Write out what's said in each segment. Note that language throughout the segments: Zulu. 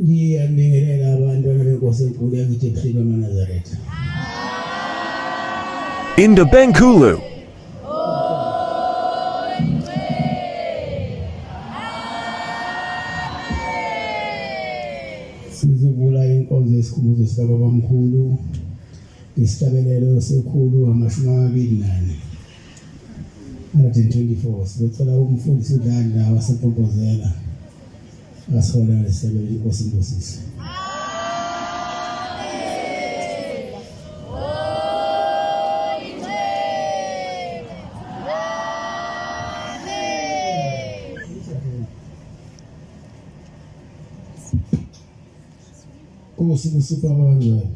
Ngiyabingelela abantwana benkosi enkulu yakithi ebuhleni bamaNazaretha. Inda Benkulu. Sizovula inkonzo yesikhumbuzo sikababamkhulu isihlabelelo sekhulu 24 124. Sizocela umfundisi uDlali nawe waseMpompozela asihola ngesibelo inkosi Mbusisi. Nkosi kusipha abangcwele.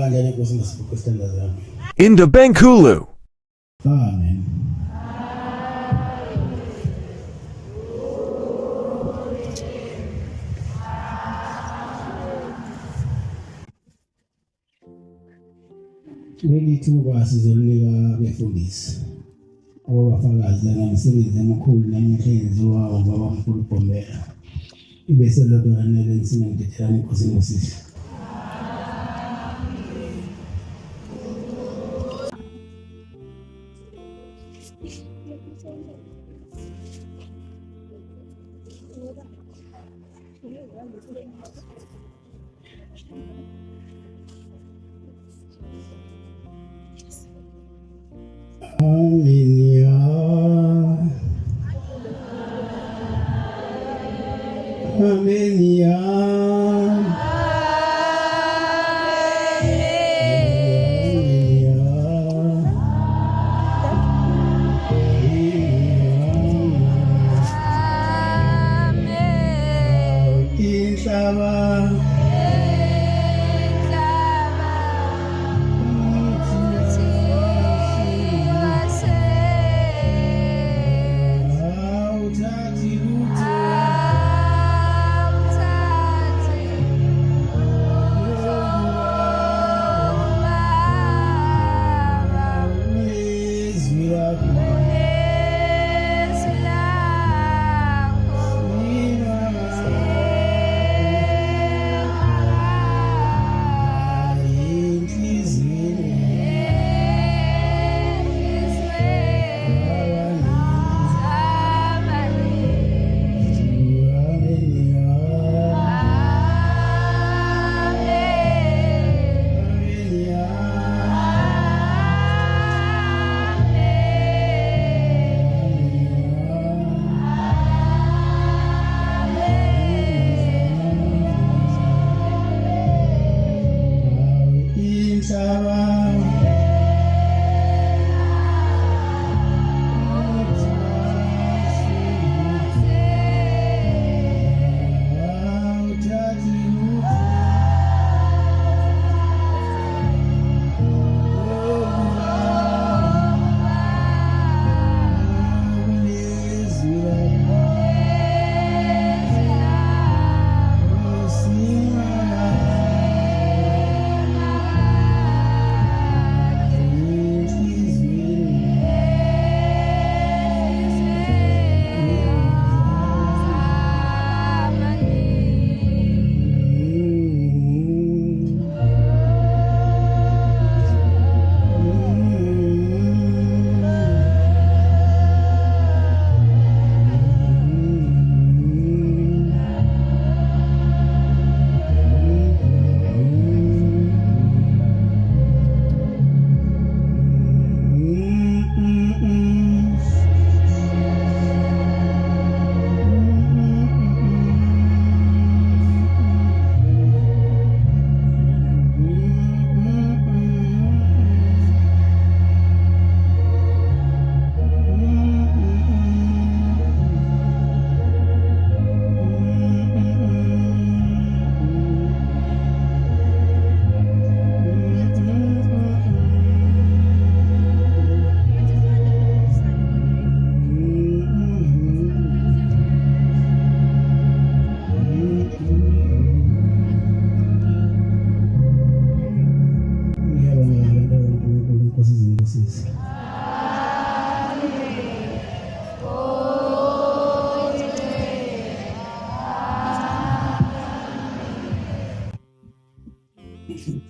amandla nenkosi ngasipho isithandwa zami. Into Benkulu. Amen. Leli thuba sizolinika abefundisi abafakazi ngemisebenzi emikhulu nemihle eyenziwa ubaba omkhulu Bombela. Ibese lodwa nanele ngisingedethelana inkosi ngosisi. Amen. Amen.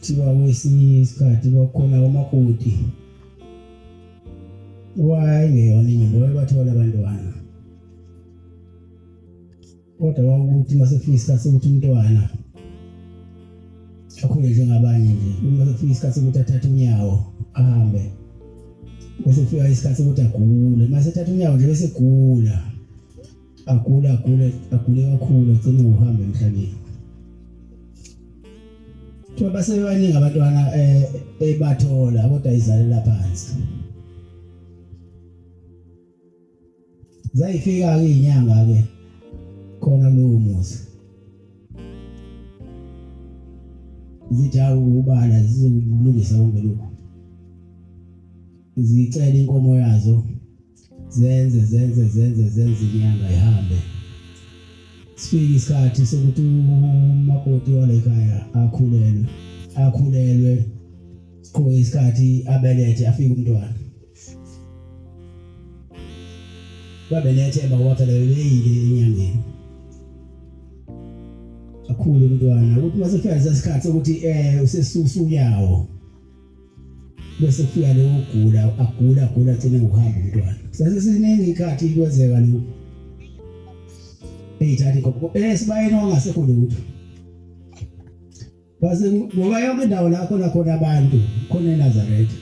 Thiba kwesinye isikhathi bakhona amakoti wayengeyona inyimbo bathola abantwana kodwa wakuthi mase kufika isikhathi sokuthi umntwana akhule njengabanye nje mase kufika isikhathi sokuthi athathe unyawo ahambe bese kufika isikhathi sokuthi agule mase ethatha unyawo nje bese egula agule kakhulu egcine uhamba emhlabeni. Thiba basebaningi abantwana ebathola kodwa izalela phansi. Zayifika ke inyanga ke khona kulowo muzi zithi awubala zizolungisa konke lokho zicela inkomo yazo zenze inyanga ihambe sifike isikhathi sokuthi umakoti wale khaya akhulelwe ko isikhathi abelethe afike umntwana babelethe bawaphela beyile enyangeni akhulu umntwana ukuthi mase kufika lesikhathi sokuthi usesusunyawo bese kufika leyo agula agcine ngokuhamba umntwana sasesiningi ikhathi kwenzeka lokho eyithathi kokho sibayeni ongasekho lutho base ngoba yonke indawo la khona abantu khona eNazaretha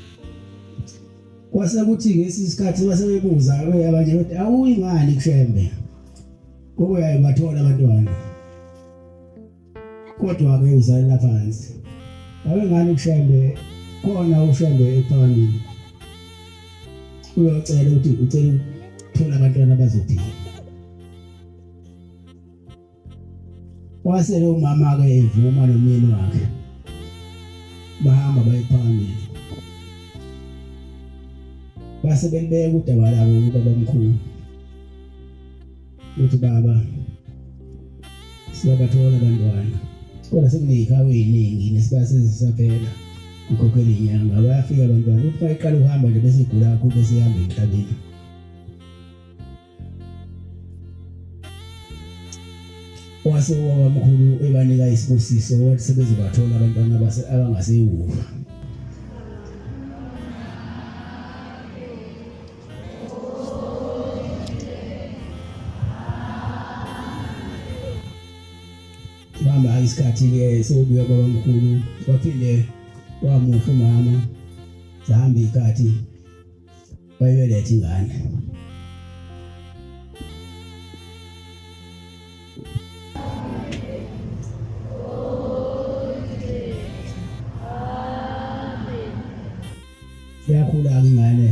kwase kuthi ngesikhathi basebebuza abanye bathi awuyingani kushembe ngoba yayibathola abantwana kodwa ke uzalela phansi awengani kushembe khona ushembe ephamini uyocela ukuthi ucela ukuthola abantwana bazophila wase lo mama ke evuma nomyeni wakhe bahamba bayiphambili base belibeka udaba labo ubaba omkhulu uthi baba siyabathola abantwana kodwa sekuneyikhawu eziningi nesibase sisaphela ukhokhela inyanga bayafika abantwana uthi bayiqala uhamba nje bese igula kakhulu bese ihamba emhlabeni wase ubaba omkhulu ebanika isibusiso wathi sebezobathola abantwana abangaseyuva bamba isikhathi ke sokubuya baba omkhulu waphinde wamuhle umama zahamba ikhathi bayibelethe ingane yakhula ingane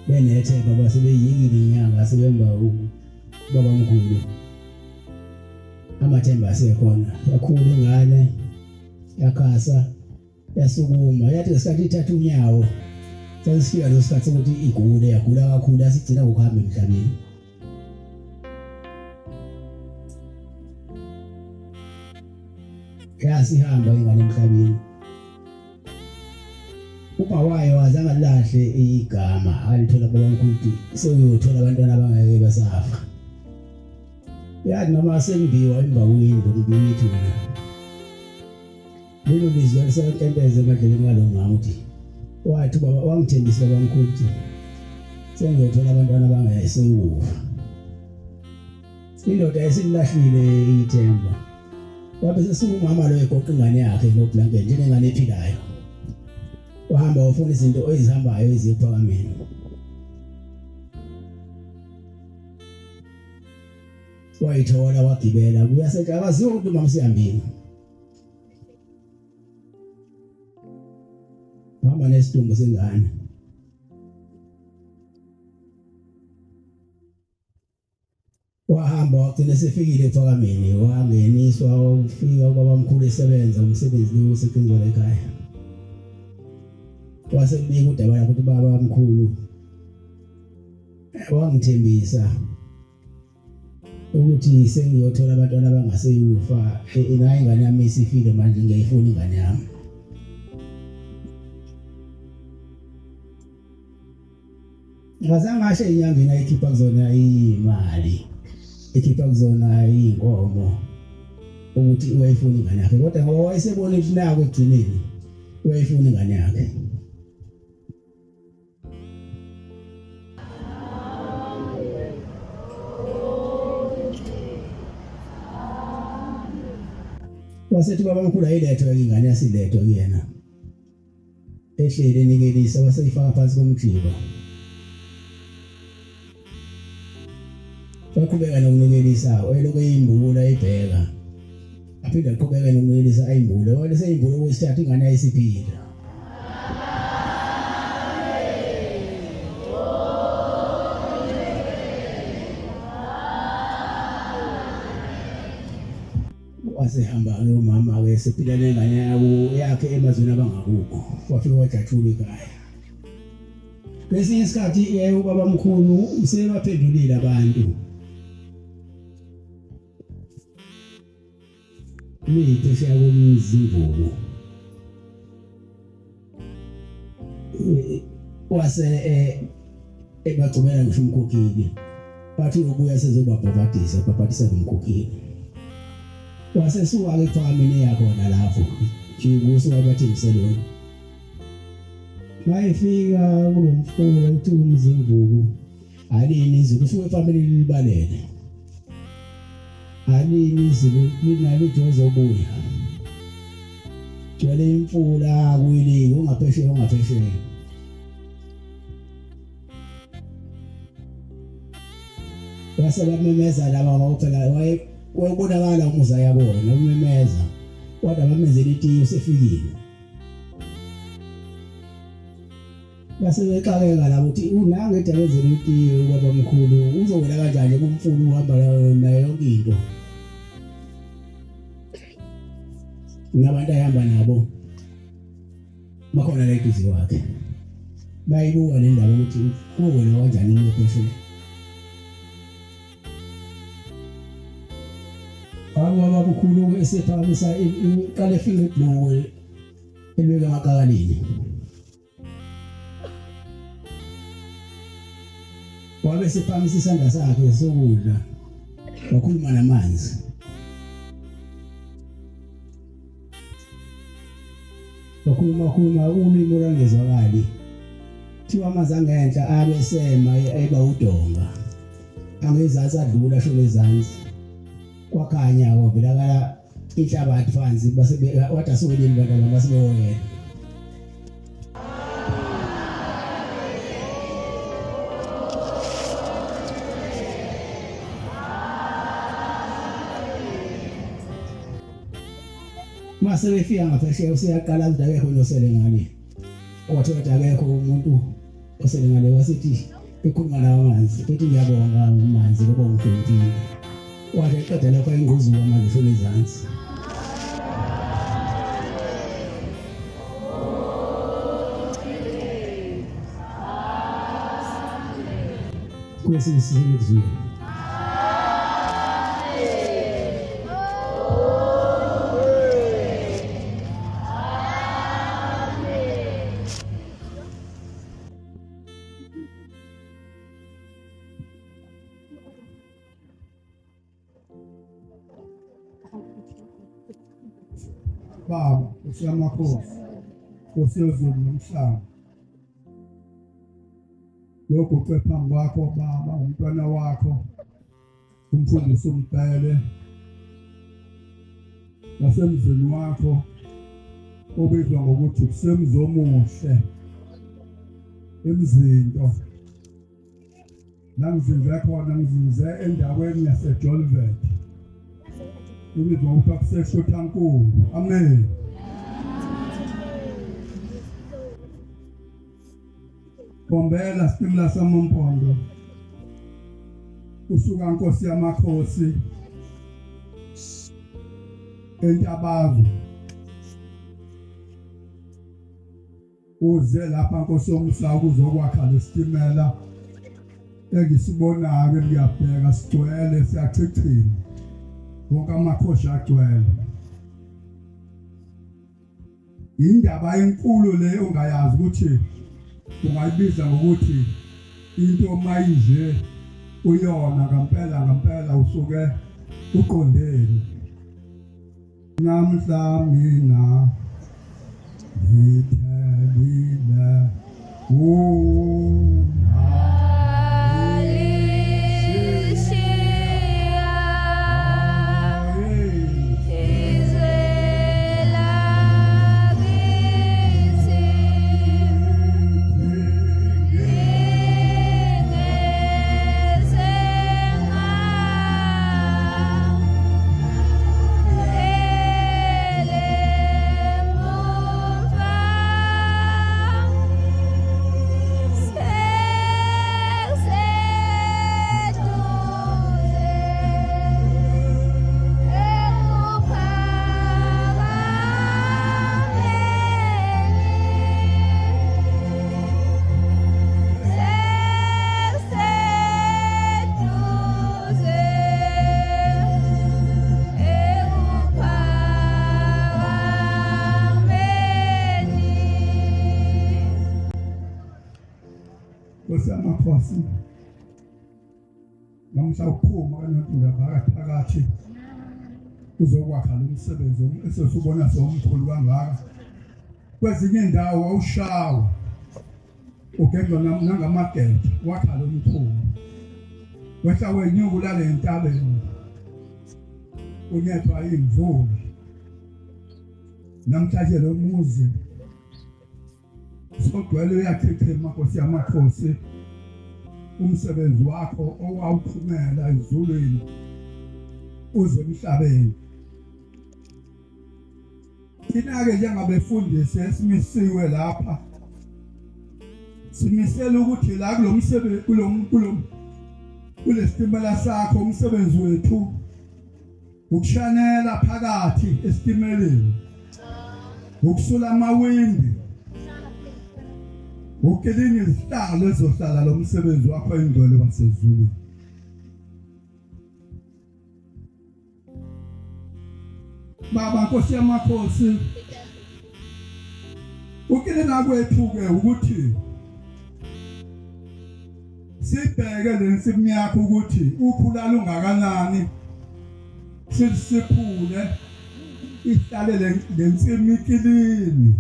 benethemba basebeyikile inyanga sebemba ubaba omkhulu amathemba asekhona yakhula ingane yakhasa yasukuma yathi ngesikhathi ithatha unyawo sasifika lo sikhathi ukuthi igule yagula kakhulu asigcina ukuhamba emhlabeni yasihamba ingane emhlabeni uba wayo wazange lahle igama alithola baba omkhulu sewuyothola abantwana abangeke basafa yathi noma sembiwa embaweni lokubithi lelo lizwe lisentembeze emadleleni ngalo mama uthi wathi baba wangithembisa baba omkhulu ukuthi sengiyothola abantwana abangeke indoda esililahlile ithemba wabe sesumama lo egoqa ingane yakhe ngoblanket njengengane ephilayo wahamba wafuna izinto ezihambayo eziphakameni wayithola wagibela kuyasethi akaziwa ukuthi mama sihambile hamba nesidumbu sengane wahamba wagcina sefikile ephakameni wangeniswa ufika ubaba omkhulu esebenza umsebenzi lo usetshenziswa ekhaya wasebika udaba lakhe ukuthi baba omkhulu wangithembisa ukuthi sengiyothola abantwana abangaseyufa naye ingane yami isifile manje ngiyayifuna ingane yami ngazangasho inyangeni ayikhipha kuzona imali ekhipha kuzona inkomo ukuthi uyayifuna ingane yakhe kodwa ngoba wayesebona ukuthi nako egcineni uyayifuna ingane yakhe wasethi baba omkhulu ayilethwe ingane yasilethwa kuyena ehlele enikelisa waseyifaka phansi komjiba waqhubeka nokunekelisa oyeloku eyimbula ebheka aphinde aqhubeka nokunekelisa ayimbule wale seyimbule okwesithathu ingane ayisiphila wasehamba-ke umama-ke sephila nengane yakhe emazweni abangakubo, wafika wajatshula ekhaya. Kwesinye isikhathi ubaba mkhulu usebaphendulile abantu. Phesheya komzimvubu wase ebagcobela ngisho umkhokheli, bathi ubuya sebabhabhadisa nomkhokheli. Wasesuka-ke ephakameni yakhona lapho nje kusuka bathengiselona. Mayefika kulo mfula kuthiwa umzimvubu, alini izulu usuke efanele libalele, alini izulu linalutho ozobuya, gcwele imfula kuyilike ungaphesheya. Wase bamemeza laba phela wayebonakala umuza yabona umemeza, kodwa bamenzela itiye usefikile. Base bexakeka labo ukuthi unange edabezela itiye ubaba mkhulu uzowela kanjani kumfula uhamba nayo yonke into. Nabantu ayihamba nabo bakhona la eduze kwakhe, bayibuka le ndaba ukuthi kuwena kanjani ngophesheya. Ubaba mkhulu esephakamisa iqale efika ibhuku elibeka amakakalini. Wabe sephakamisa isandla sakhe sokudla wakhuluma namanzi. Wakhuluma ulimi olungezwakali. Thiwa amanzi angenhla abe sema eba udonga. Angezansi adlula sho ngezansi. Kwakhanya wavelakala inhlabathi phansi base wathi asukele ibandla base bewoyela. Mase befika ngaphesheya usiyaqala ukuthi akekho unosele ngale. Wathi akekho umuntu osele ngale, wasithi ekhuluma namanzi ethi ngiyabonga amanzi ngoba ungidonile. Wathi eqeda lokho ingozi wamanzi shona ezansi. Kusizwe Baba, usiyamakhosi, usiyozulu nomhlaba. Lokhu ucwe phambi kwakho Baba, umntwana wakho, umfundisi umpele, nasemzini wakho, obizwa ngokuthi kusemzi omuhle, emzinto. Nangizinze khona, ngizinze endaweni yaseJolvet. Ibizwa ngokuthi kuseshothankulu. Amen. Bombela Sipila Samampondo. Usuka Nkosi yamakhosi. Entabazo. Uze lapha Nkosi yomhlaba ukuzokwakha lesitimela. Engisibonayo ngiyabheka sigcwele siyachichima. Wonke amakhosi agcwele. Indaba enkulu le ongayazi ukuthi ungayibiza ngokuthi into mayinje uyona ngempela usuke uqondeni. Namhla mina ngithelile Nkosi namhla uphuma kanondaba phakathi uzokwakha lo msebenzi esesubona somkhulu kangaka kwezinye indawo awushawa ugenza nangamagede wakha lo mkhulu wehla wenyuku lale ntabeni unyethwa imvula namhlanje lo muzi sogcwele uyachechema Nkosi yamakhosi umsebenzi wakho owawuphumela ezulwini uze emhlabeni thina ke njengabefundisi esimisiwe lapha simisela ukuthi la kulomsebenzi kulesitimela sakho umsebenzi wethu ukushanela phakathi esitimeleni ukusula amawindi ukelini izihlalo ezohlala lo msebenzi wakho engcwele wasezulwini Baba Nkosi yamakhosi ukelena kwethu ke ukuthi sibheke lensimi yakho ukuthi ukhula lungakanani siphule ihlale lensimi ikilini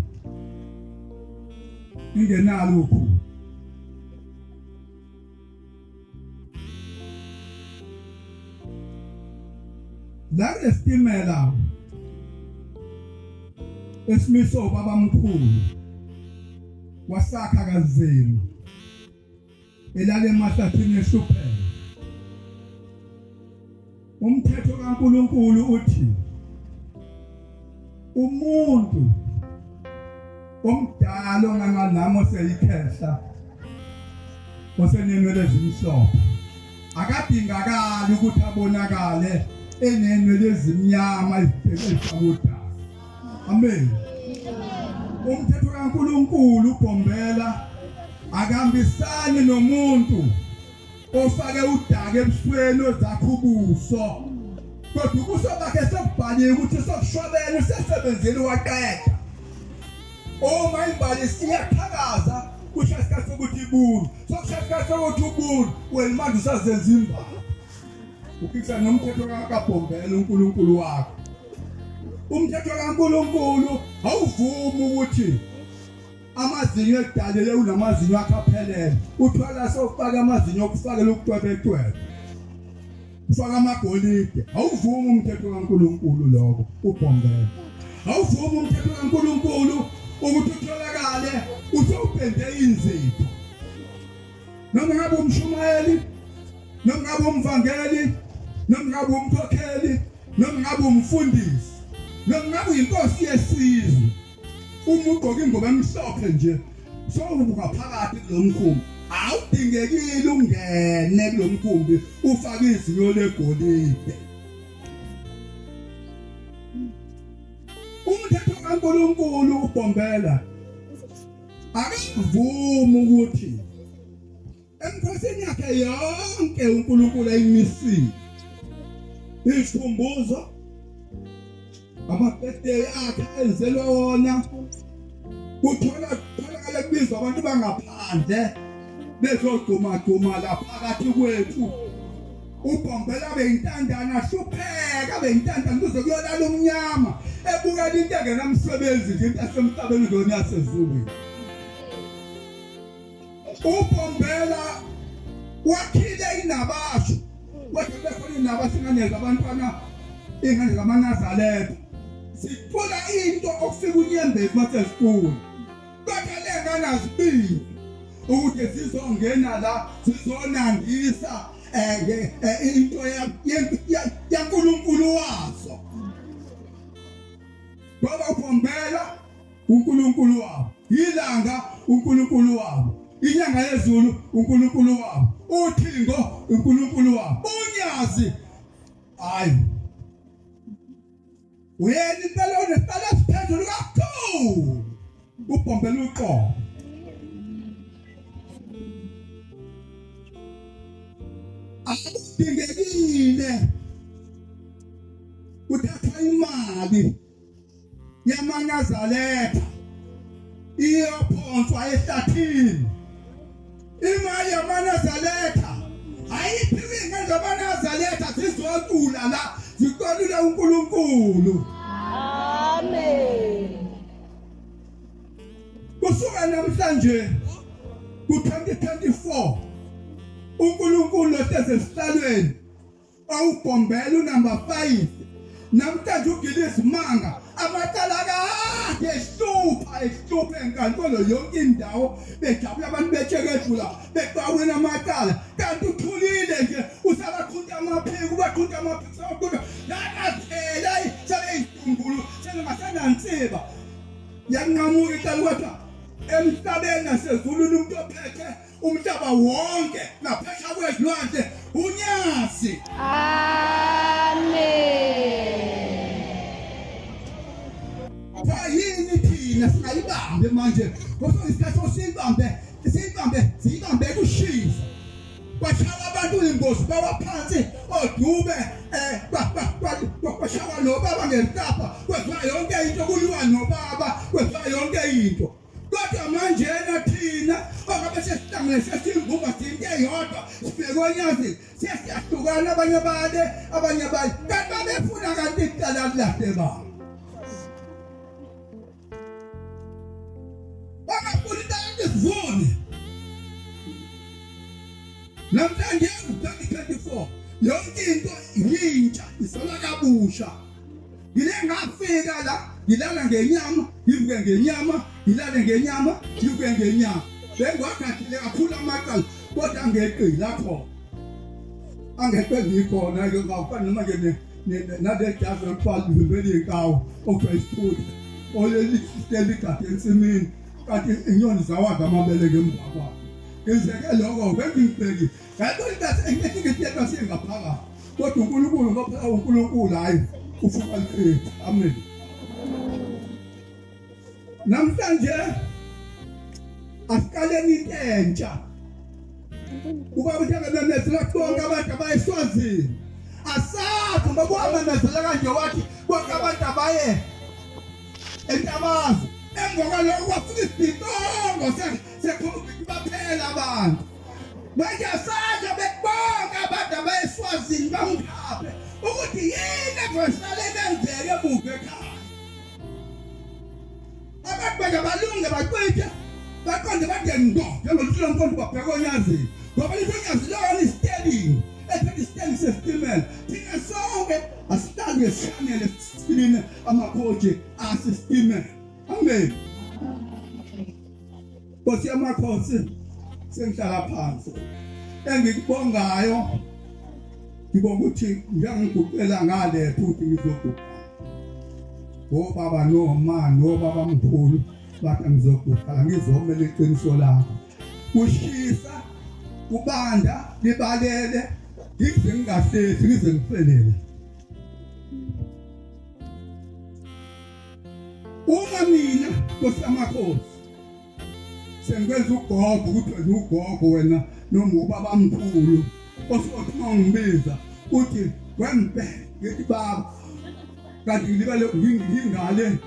ingenalukho la estimela esimiso baba mkhulu wasakha kanzima elale emahlathini esuphele umthetho kaNkuluNkulu uthi umuntu omdala onganganamo seyikhehla osenenwele ezimhlophe akadingakali ukuthi abonakale enenwele ezimnyama ezibhekela Amen. Umthetho kaNkuluNkulu uGombela akahambisani nomuntu ofake udaka ebusweni ozakho ubuso. Kodwa ubuso bakhe sekubhaliwe ukuthi sokushwabela usesebenzile waqeda. Uma imbali siyaqhakaza kusho isikhathi sokuthi ibulu. Sokushaka sokuthi ubulu welimanje usazenza imbali. Ukikisa nomthetho kaGombela uNkulunkulu wakho. Umthetho kaNkuluNkulu awuvumi ukuthi amazinyo edalele unamazinyo akhaphelele uthola sofaka amazinyo okufakela ukutwebetwebe ufaka amagolide awuvumi umthetho kaNkuluNkulu lokho uGombela awuvumi umthetho kaNkuluNkulu ukuthi utholakale usopende inzipho noma ngabe umshumayeli noma ngabe umvangeli noma ngabe umkhokheli noma ngabe umfundisi noma ngabe inkosi yesizwe uma ugqoka ingoba emhlophe nje sowubuka phakathi kulomkhumbi awudingekile ungene kulomkhumbi ufake izinyo legolide umthetho kaNkuluNkulu uGombela akavumi ukuthi emkhosini yakhe yonke uNkulunkulu ayimisile isikhumbuzo amabhede akhe enzelwe wona kutholakala kubizwa abantu bangaphandle bezogcuma la phakathi kwethu uGombela beyintandana hlupheka beyintandana kuze kuyolala umnyama ebuka into engenamsebenzi nje into asemhlabeni zona yasezulwini uGombela wakhile inabasho kodwa bekhona inabasho inganeza abantwana ingane zamaNazaretha sithola into okufika unyembezi masesikhulu kodwa lengane azibili ukuthi sizongena la sizonandisa into yaNkulunkulu wazo ngoba uGombela uNkulunkulu wabo ilanga uNkulunkulu wabo inyanga yezulu uNkulunkulu wabo uthingo uNkulunkulu wabo unyazi hayi uyena impela unesicala esiphezulu kakhulu uGombela uqobo akudingekile uthatha imali yamaNazaretha iyophonswa ehlathini imali yamaNazaretha ayiphiwe ngezamaNazaretha zizocula la zikolula uNkulunkulu. Amen. Kusuka namhlanje ku-2024 uNkulunkulu osesihlalweni awubhombela unumber 5 namhlanje uGillis Manga amacala kade ehlupha enkantolo yonke indawo bejabula abantu betshekethula beqawena amacala kanti uthulile nje usabaqhunta amaphiko ubaqhunta amaphiko sabaqhunta nakaphela sebeyidumbulu sengasenansiba yanqamuka icala kwathiwa emhlabeni nasezulwini umuntu ophethe umhlaba wonke naphesha kwezilwandle uNyasi. Amen. Yini thina singayibambe manje ngoba isikhathi siyibambe kushisa kwashawa abantu ingozi bawaphansi odube kwashawa nobaba ngesitapha kwenziwa yonke into kuliwa nobaba kwenziwa yonke into. Kodwa manje thina ongabe sesihlangene sesimvuma into eyodwa sifike koNyasi sesiyahlukana abanye bale kanti babefuna kanti icala lilahle baba bangafuni into isivune. Namhlanje ku-2024 yonke into yintsha isola kabusha. Ngile ngafika la ngilala ngenyama ngivuke ngenyama ngilale ngenyama ngivuke ngenyama bengwakhathile kakhulu amaqala kodwa angeqila khona angeqe ngikhona ke ngafana noma ke nale jazi lokubhala ngimbele inkawu okuyisiphuthi oleli sisteli kade ensimini kanti inyoni zawadla amabele ngemva kwakhe ngizeke lokho bengibheki ngayibona ukuthi engekho singaphakathi kodwa uNkulunkulu ngoba uNkulunkulu hayi ufuka lekhethu. Amen. Namhlanje asikaleni into entsha ubaba uthengezela konke abantu abayeswazini asazi ngoba kuhamamezela kanje wathi konke abantu abaye entabazi emva lokho kwafika isitongo seCOVID baphela abantu manje asazi bekubonke abantu abayeswazini bamkhaphe ukuthi yini efanele benzeke emuva ekhaya. Abantu bangabalunga baqithe baqonde bade ndo njengoluthi lonkonto babheka oNyazini ngoba iNyazi lona isitelingi ethethe isitelingi sesitimela thina sonke asihlali ngeshanele sifiline amakhoji asisitimela. Amen. Nkosi yamakhosi sengihlala phansi engikubongayo ngibonga ukuthi ngiyangiguqela ngale futhi ngizoguqa obaba nobaba mkhulu bathi ngizoguqa ngizomela iqiniso lakho kushisa kubanda libalele ngize ngingahlezi ngize ngifelele. Uma mina Nkosi yamakhosi sengikwenza ugogo ukuthi wena ugogo wena noma ubaba mkhulu osothi mangibiza uthi wembe ngithi baba kanti ngilibale ngingale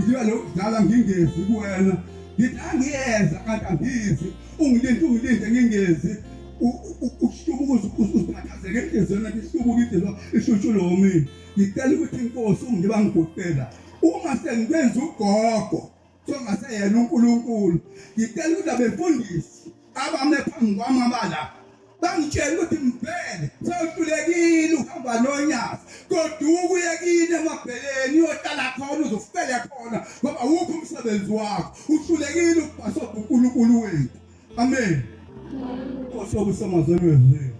ngilibale ukudlala ngingezi kuwena ngithi angiyeza kanti angizi ungilinde ngingezi ukuhlubuka uziphathazeke enhlizweni nathi ihlubuka into ishushulo womini ngicela ukuthi inkosi ungiba ngiguqela uma sengikwenza ugogo songaseyena uNkulunkulu ngicela ukuthi abefundisi abame phambi kwami abala bangitshela ukuthi mbhele sewuhlulekile uhamba noNyasi kodwa ukuyekile emabheleni uyohlala khona uzofela khona ngoba awukho umsebenzi wakho uhlulekile ukubhasa uNkulunkulu wethu. Amen. Nkosi yobusamazweni wethu.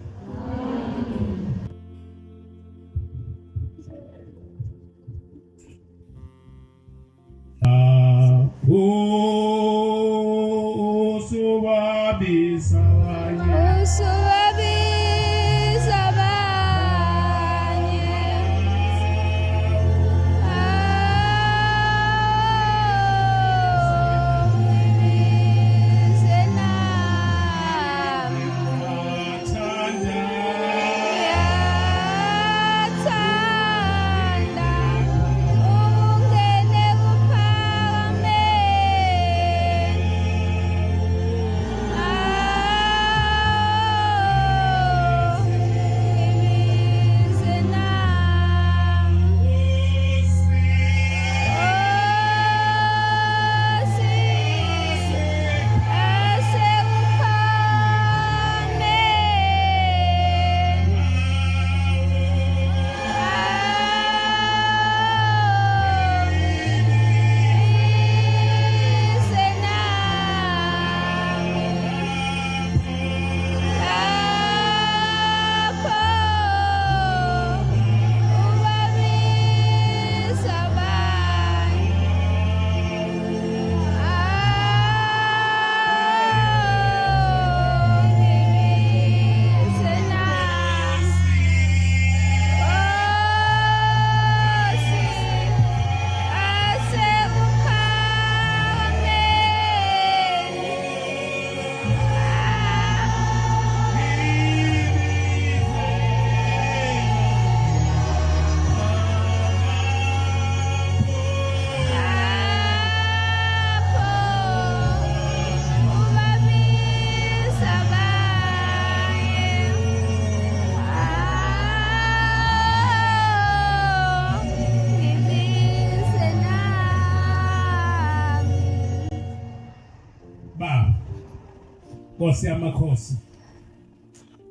Nkosi yamakhosi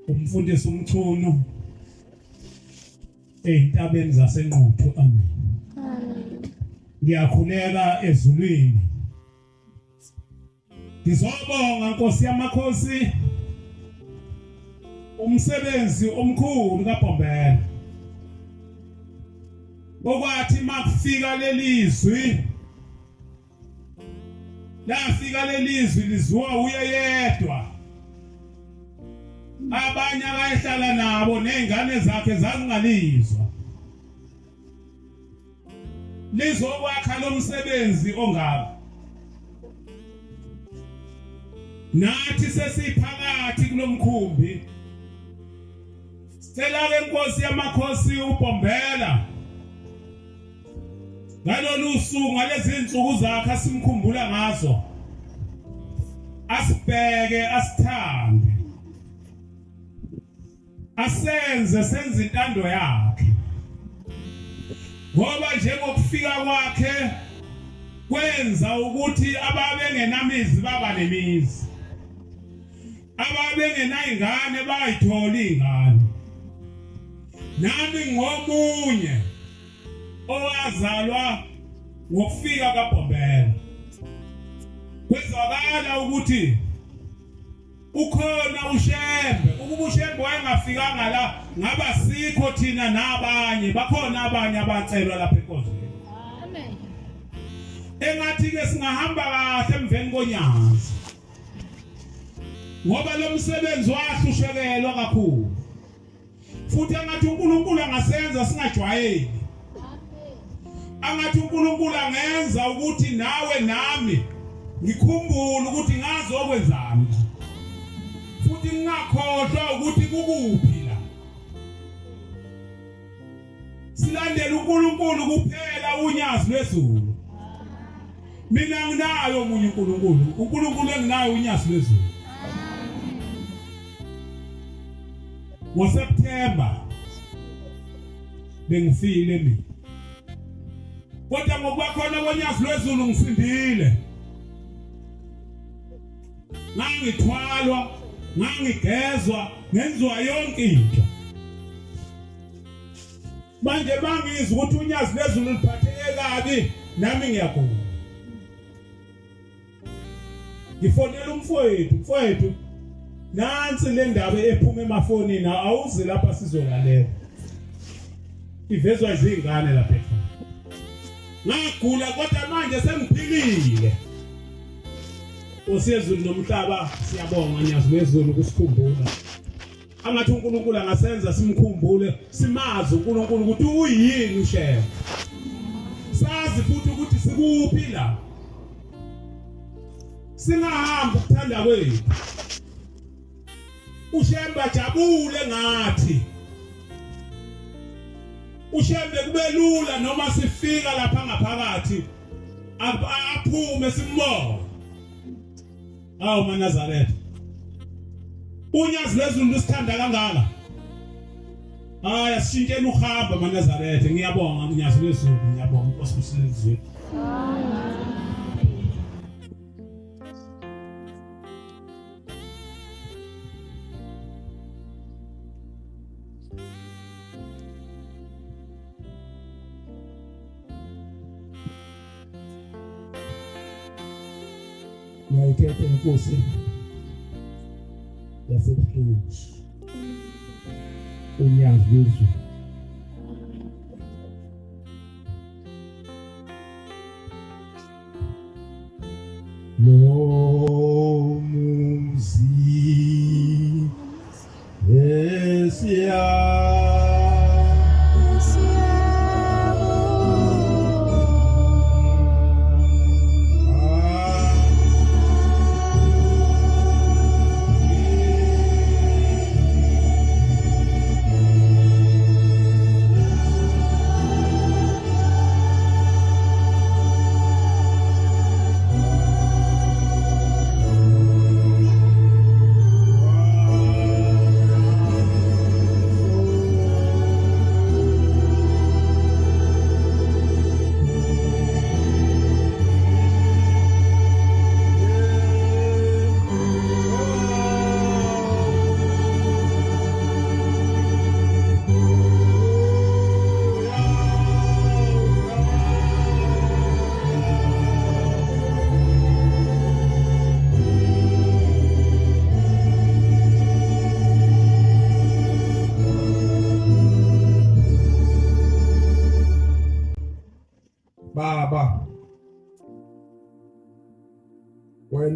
umfundisi umchunu eintabeni zasenquthu amen. Ngiyakhuleka ezulwini. Ngizobonga Nkosi yamakhosi umsebenzi omkhulu kaBhombela. Okwathi makufika lelizwi lafika lelizwi liziwa uye yedwa. Abanye abayehlala nabo nezingane zakhe zazingalizwa. Lizokwakha lo msebenzi ongaka. Nathi sesiphakathi kulomkhumbi. Sicela ke Nkosi yamakhosi uBhombela. Ngalolu suku ngalezi insuku zakhe asimkhumbula ngazo. Asibheke asithande. Senze intando yakhe. Ngoba njengokufika kwakhe kwenza ukuthi ababengenamizi baba nemizi. Ababengenayingane bayithola ingane. Nami ngomunye owazalwa ngokufika kaBhombela. Kwezwakala ukuthi ukhona uShembe. Ukuba uShembe wayengafikanga la ngaba sikho thina nabanye bakhona abanye abacelwa lapha enkonzweni. Amen. Engathi ke singahamba kahle emveni konyazi. Ngoba lo msebenzi wahlushekelwa kakhulu. Futhi engathi uNkulunkulu angasenza singajwayeli. Angathi uNkulunkulu angenza ukuthi nawe nami ngikhumbule ukuthi ngazokwenzani. Futhi ngingakhohlwa ukuthi kukuphi la. Silandele uNkulunkulu kuphela unyazi lwezulu. Mina nginayo omunye uNkulunkulu. uNkulunkulu enginayo unyazi lwezulu. NgoSeptember bengifile mina. Kodwa ngokuba khona konyazi lwezulu ngisindile. Ngangithwalwa, ngangigezwa, ngenzwa yonke into. Manje bangizwa ukuthi unyazi lwezulu liphatheke kabi, nami ngiyagula. Ngifonela umfowethu. Nansi le ndaba ephuma emafonini awuze lapha sizolalela. Ivezwa izingane lapha ekhaya. Ngagula kodwa manje sengiphilile. Osiyezulu nomhlaba siyabonga nyazi lwezulu kusikhumbula. Angathi uNkulunkulu angasenza simkhumbule, simazi uNkulunkulu ukuthi uyini uShembe. Sazi futhi ukuthi sikuphi la. Singahamba ukuthanda kwethu. uShembe ajabule ngathi. uShembe kube lula noma sifika lapha ngaphakathi aphume simbone. Awu maNazaretha. Unyazi lwezulu lusithanda kangaka. Asishintsheni uhamba maNazaretha. Ngiyabonga unyazi lwezulu, ngiyabonga Nkosi usilizwe. Ngiyayikhetha inkosi yasebuhlungu. Unyazi lwezulu. Lo muzi esia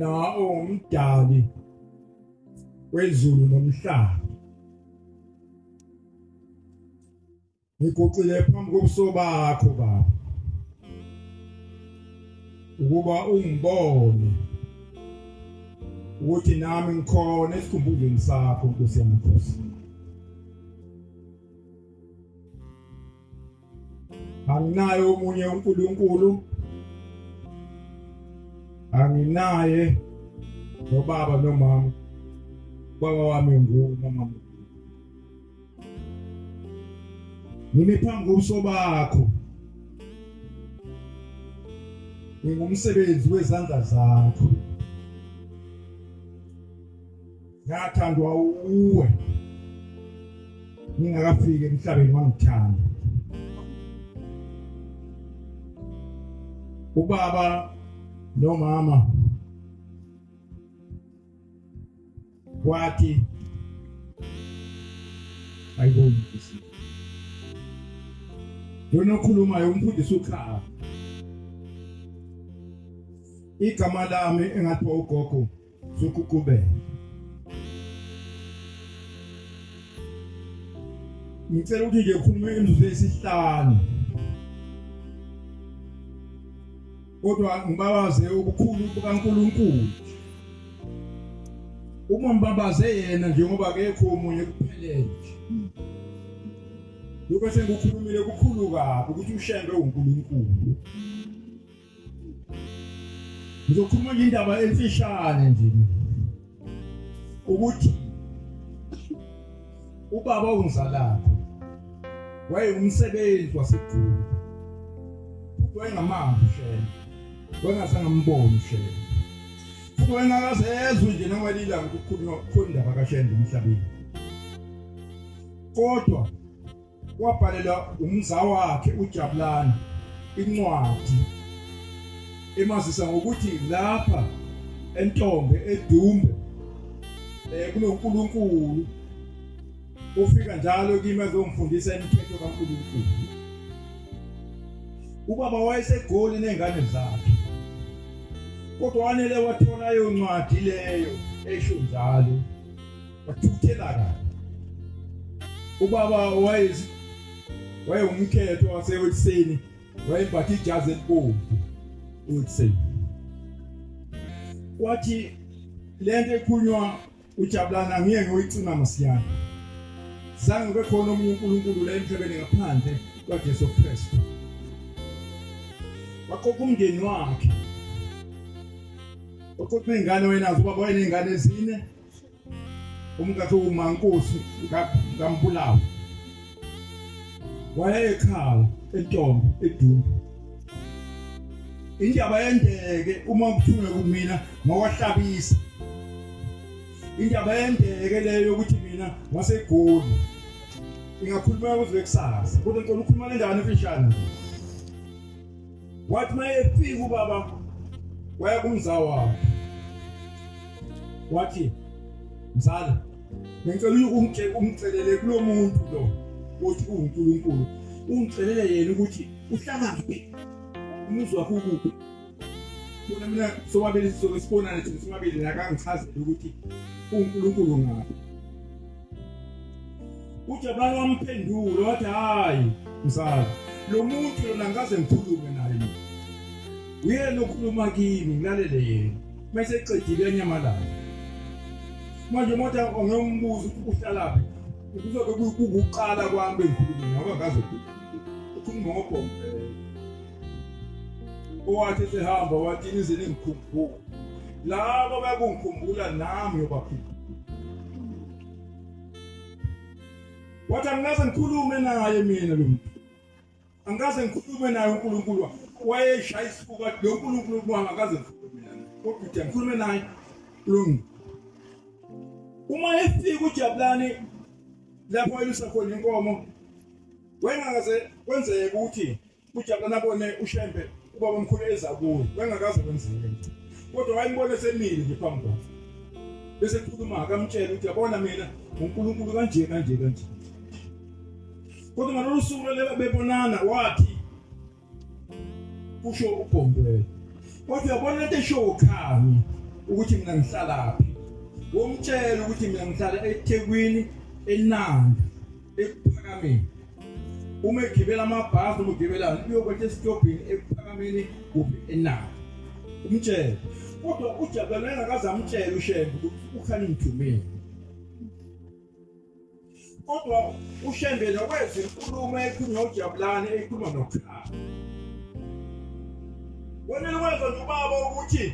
wena ongumdali wezulu nomhlaba. Ngiguqile phambi kobuso bakho Baba ukuba ungibone ukuthi nami ngikhona esikhumbulweni sakho Nkosi yamakhosi. Anginayo omunye uNkulunkulu, anginaye nobaba nomama, baba wami ngumama. Nimi phambi kobuso bakho, ngingumsebenzi wezandla zakho. Ngathandwa uwe ngingakafiki emhlabeni wangithanda. Ubaba nomama wathi ayibonisi. Yona okhulumayo umfundisi ukhaya. Igama lami engathiwa ugogo sokukube. Ngicela ukuthi nje ukhulume imizuzu eyisihlanu. Kodwa ngibabaze ubukhulu bukaNkulunkulu. Uma mbabaze yena njengoba akekho umunye kuphelele. Lokho sengikukhulumile kukhulu kabi ukuthi ushembe uNkulunkulu. Ngizokhuluma nje indaba emfishane nje. Ukuthi ubaba ungizalapho wayengumsebenzi waseGoli. Wayengamanga ushela. Wengasangamboni ushela. Futhi wengakazezwe nje noma lila ukukhuluma khona indaba kaShembe emhlabeni. Kodwa wabhalela umza wakhe uJabulani incwadi emazisa ngokuthi lapha eNtombe eDumbe kunoNkulunkulu ufika njalo kimi azongifundisa imithetho kaNkulunkulu. Ubaba wayeseGoli nezingane zakhe. Kodwa wanele wathola leyo ncwadi leyo esho njalo. Wathuthela kahle. Ubaba wayengumkhetho waseWilseni, wayembatha ijazi elibomvu uWilseni. Wathi lento ekhulunywa uJabulani angeke ngoyicima masiyana. Zange kube khona omunye uNkulunkulu la emhlabeni ngaphandle kaJesu Kristu. Waqoqa umndeni wakhe. Waqoqa ingane wena ubaba wayengane ezine. Umkakhe uMankosi kaMbulawa. Wayekhaya eNtombe eDumbe. Indaba yendeke uma kuthunwe kumina ngawahlabisa. Indaba yendeke leyo ukuthi mina waseGoli. Ingakhuluma kuze kusasa. Kodwa ngicela ukukhuluma le ndaba emfishane. Wathi mayefika ubaba waya kumza wakhe. Wathi mzala ngicela umcelele kulo muntu lo uthi uNkulunkulu. Ungicelele yena ukuthi uhlangaphi. Umuzi wakho ukuphi. Bona mina sobabili sibona nathi simabili nakangichazela ukuthi uNkulunkulu ngaphi. uJabulani wamphendula wathi hayi mzala lo muntu lona ngaze ngikhulume naye. Uyena okhuluma kimi ngilalele yena. Mase eqedile enyamalala. Manje motha ngiyombuza ukuthi uhlalaphi. Kuzobe kukuqala kwami engikhuluma ngoba ngaze ukhuluma ngobhombe. Owathi sehamba wathi nizele ngikhumbula. Laba bayakungikhumbula nami yobaphila. Wathi angikaze ngikhulume naye mina lo muntu. Angikaze ngikhulume naye uNkulunkulu. Wayeshaya isifuba lo uNkulunkulu angikaze ngikhulume naye. Kodwa uthi ngikhulume naye lo muntu. Uma efika uJabulani lapho ayisa khona inkomo, wengakaze kwenzeke ukuthi uJabulani abone uShembe ubaba omkhulu eza kuye. Wengakaze kwenzeke. Kodwa wayembona semile nje phambi kwakhe. Bese ekhuluma akamtshela ukuthi yabona mina uNkulunkulu kanje kanje kanje. Kodwa ngalolu suku lelo bebonana wathi kusho uBhombe. Wathi yabona lento esho ukhami ukuthi mina ngihlala phi. Womtshela ukuthi mina ngihlala eThekwini eNanda ePhakameni. Uma egibela amabhasi umgibela uyokwenza esitobhini ePhakameni kuphi eNanda. Umtshela. Kodwa uJabulani akaze amtshela uShembe ukuthi ukhani ngithumeni. Kodwa uShembe nokwezi inkulumo ekhulunywa uJabulani ekhuluma noKhala. Wena lokwenza nje ubaba ukuthi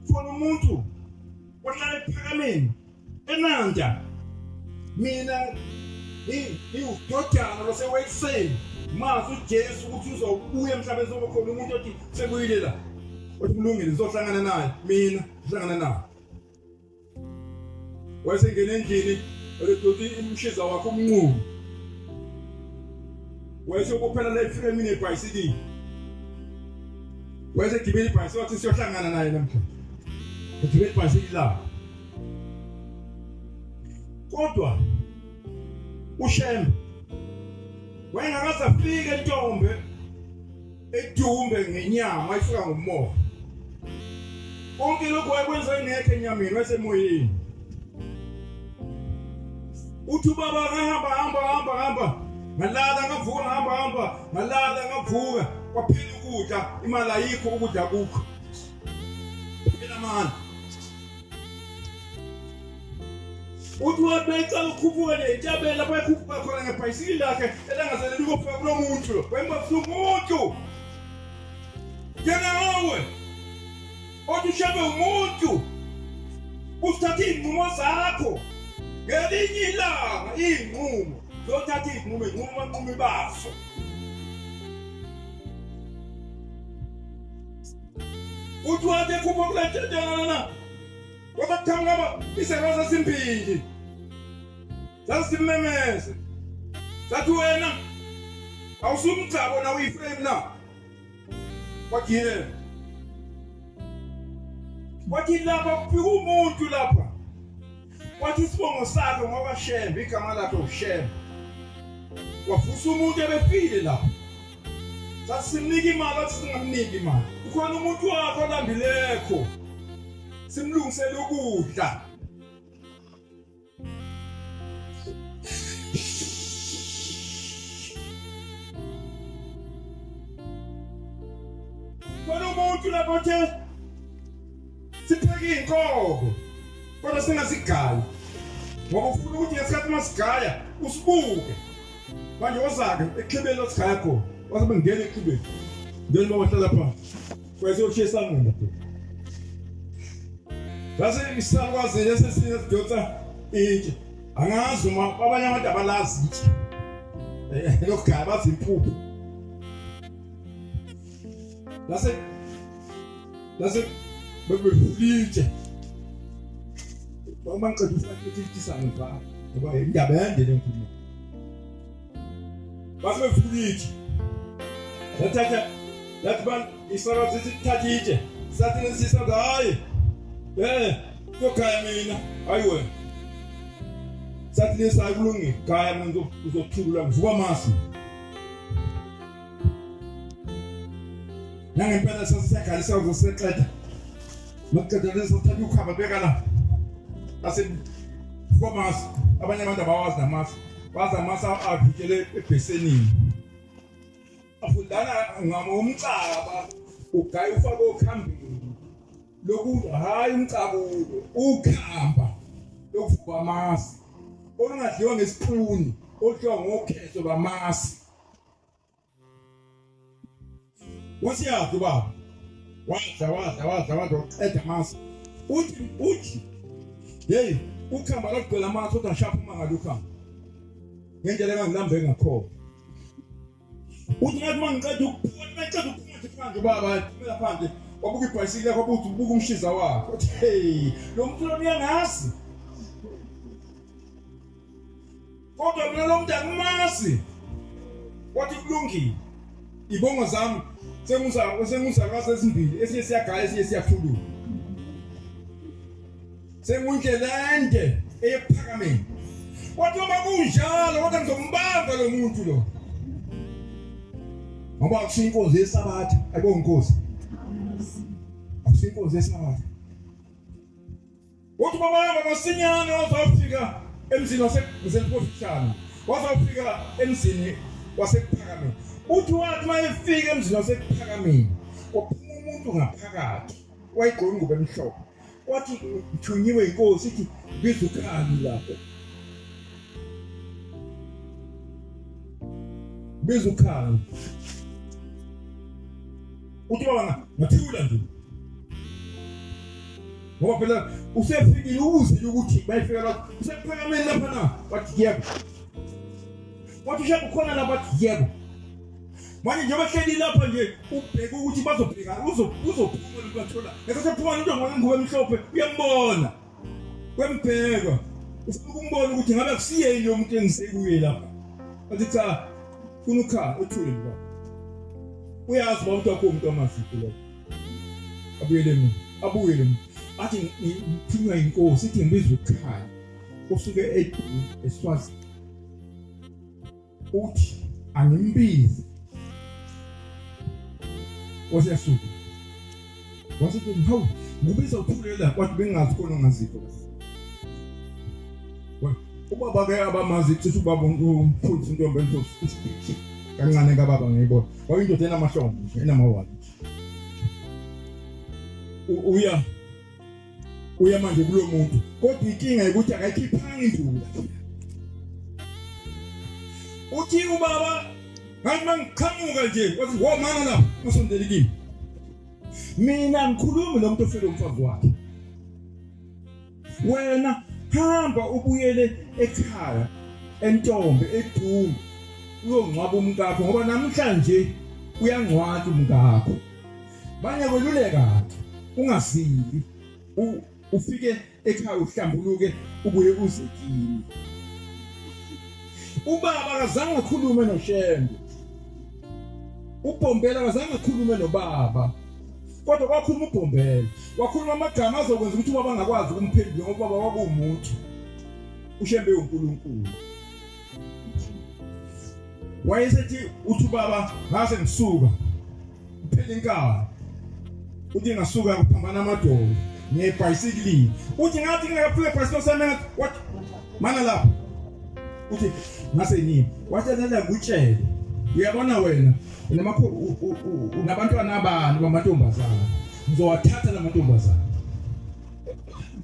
khona umuntu ohlala ePhakameni eNanda. Mina udodana losewayiseni mazi uJesu ukuthi uzobuya emhlabeni sokukhona umuntu othi sekuyile la. Othi kulungile uzohlangana naye mina uhlangana naye. Wayesengena endlini olethoti imshiza wakho umnqumo. Wayesekuphela la ifike mina ebhayisikili. Wayesegibela ibhayisikili wathi siyohlangana naye namhlanje. Egibela ibhayisikili la. Kodwa uShembe wayengakazafika eNtombe eDumbe ngenyama ayifika ngomoya. Konke lokho wayekwenza ingekho enyameni wayesemoyeni. Uthi ubaba hamba ngalala ngavuka hamba ngalala ngavuka kwaphela ukudla imali ayikho ukudla kukho. Phela manje uthi wabeka ukhubuka neJabela lapha ekhubuka khona ngebhayisikili lakhe elangazelele ukufika kulo muntu lo wembafuka umuntu yena hawe othi Shembe umuntu usithatha izinqumo zakho ngelinye ilanga izinqumo zothatha izinqumo amanqumo baso uthi wathi ekhubuka kulethethelana Wakuthangaba iseroza simpili. Sasimemeze. Sathi wena awusumgcabo na uyiframe na. Kwathile. Wathi lapha kufika umuntu lapha. Wathi isibongo sakhe ngoba Shembe igama lakhe uShembe. Wafusa umuntu ebefile lapha. Sasimnika imali athi singamniki imali. Ukhona umuntu wakho olambilekho. Simlungisele ukudla. Kodwa umuntu lapho uthe sipheke inkomo. Kodwa singasigaya. Ngoba ufuna ukuthi ngesikhathi masigaya usibuke. Manje wozake ekhibeni losigaya khona. Wasebe ngene ekhibeni. Ngene bawahlala phansi. Kwase ushisa ngqondo. Base isakwazi lesesine sidonsa itshe. Angazi uma abanye abantu abalazi itshe. Lokugaya bathi impuphu. Base bebefulitshe. Uma ngicela ukuthi isisane ngapha. Ngoba indaba yande lenkulumo. Base befulitshe. Lathi ban isakwazi sithatha itshe. Sathi nesisa ngaye. Kokaya mina ayiwe sathi lesa kulungile kaya mina uzothula ngivuka masi nangempela sasiyakhalisa uzoseqeda maqeda lesathatha ukhamba beka la ase vuka masi abanye abantu abawazi namasi baza masi avikele ebhesenini afundana ngomcaba ugaya ufaka okhambini lokhu hayi umcabulo ukhamba lokuvuka amasi olungadliwa ngesipuni odliwa ngokhezo bamasi wasiyaphi baba wadla uqeda amasi uthi hey ukhamba lokugcwala amasi kodwa shapha uma ngalukhamba ngendlela engangilambe ngakhona uthi ngathi mangiqeda ukuphuma nje baba phumela phandle wabuka ibhayisikili yakho ubuthi ubuka umshiza wakho uthi hey lo muntu lo uyangasi kodwa mina lo muntu angimasi wathi kulungile ibongo zami senguzakazi ezimbili esinye siyagaya esinye siyathulula sengundlela ende ePhakameni wathi uma kunjalo kodwa ngizombamba lo muntu lo ngoba akusinkozi yesabatha ayibonga inkosi akusinkozi yesabatha uthi baba masinyane wazofika emzini waseNkosana wazofika emzini wasePhakameni uthi wathi mayefika emzini wasePhakameni kwaphuma umuntu ngaphakathi wayegqoka ingubo emhlophe wathi thunyiwe inkosi ithi biza ukhani lapho biza ukhani uthi baba ngathula nje ngoba phela usefikile uzile ukuthi bayifika lapho usePhakameni lapha na wathi yebo wathi ushaka khona lapha wathi yebo manje nje bahleli lapha nje ubheka ukuthi bazobheka uzophuma lokuthola ngesasephuma into ngokuba emhlophe uyambona kwembheka ufuna ukumbona ukuthi ngabe kusiyeni umuntu engisekuye lapha wathi cha funa ukha uthule baba uyazi uba umuntu wakho umuntu amasiko lapha abuyele mina athi ngithunywa inkosi ithi ngibiza ukhaya usuke eSwazi uthi angimbizi wasiyasuka wasithi hawu ngubiza ukhulela kwathi bengazi khona ngazipho ubaba ke abamazi kusho ubaba umfundisi intombi entosi kancane kababa ngiyibona wayindoda enamahlombe enamawala uya manje kulo muntu kodwa inkinga ukuthi akayikhiphanga indula uthi ubaba ngathi mangiqhamuka nje wathi wo mana lapha usondele kimi mina ngikhuluma nomuntu ofile umfazi wakhe wena hamba ubuyele ekhaya entombe edumbu uyongcwaba umkakho ngoba namhlanje uyangcwaba umkakho banye kweluleka ungasibi ufike ekhaya uhlambuluke ubuye uzekini ubaba akazange akhulume noShembe uBhombela akazange akhulume nobaba kodwa kwakhuluma uBhombela wakhuluma amagama azokwenza ukuthi ubaba angakwazi ukumphendula ngoba ubaba wakuwumuntu uShembe uNkulunkulu wayesethi uthi ubaba ngase ngisuka uphele inkaba uthi ngasuka ukuphambana amadolo nebhayisikili uthi ngathi ngingafika ebhayisikili sami wathi mana lapha uthi ngase yini wathi nala ngutshele uyabona wena unabantwana abani bamantombazana ngizowathatha lamantombazana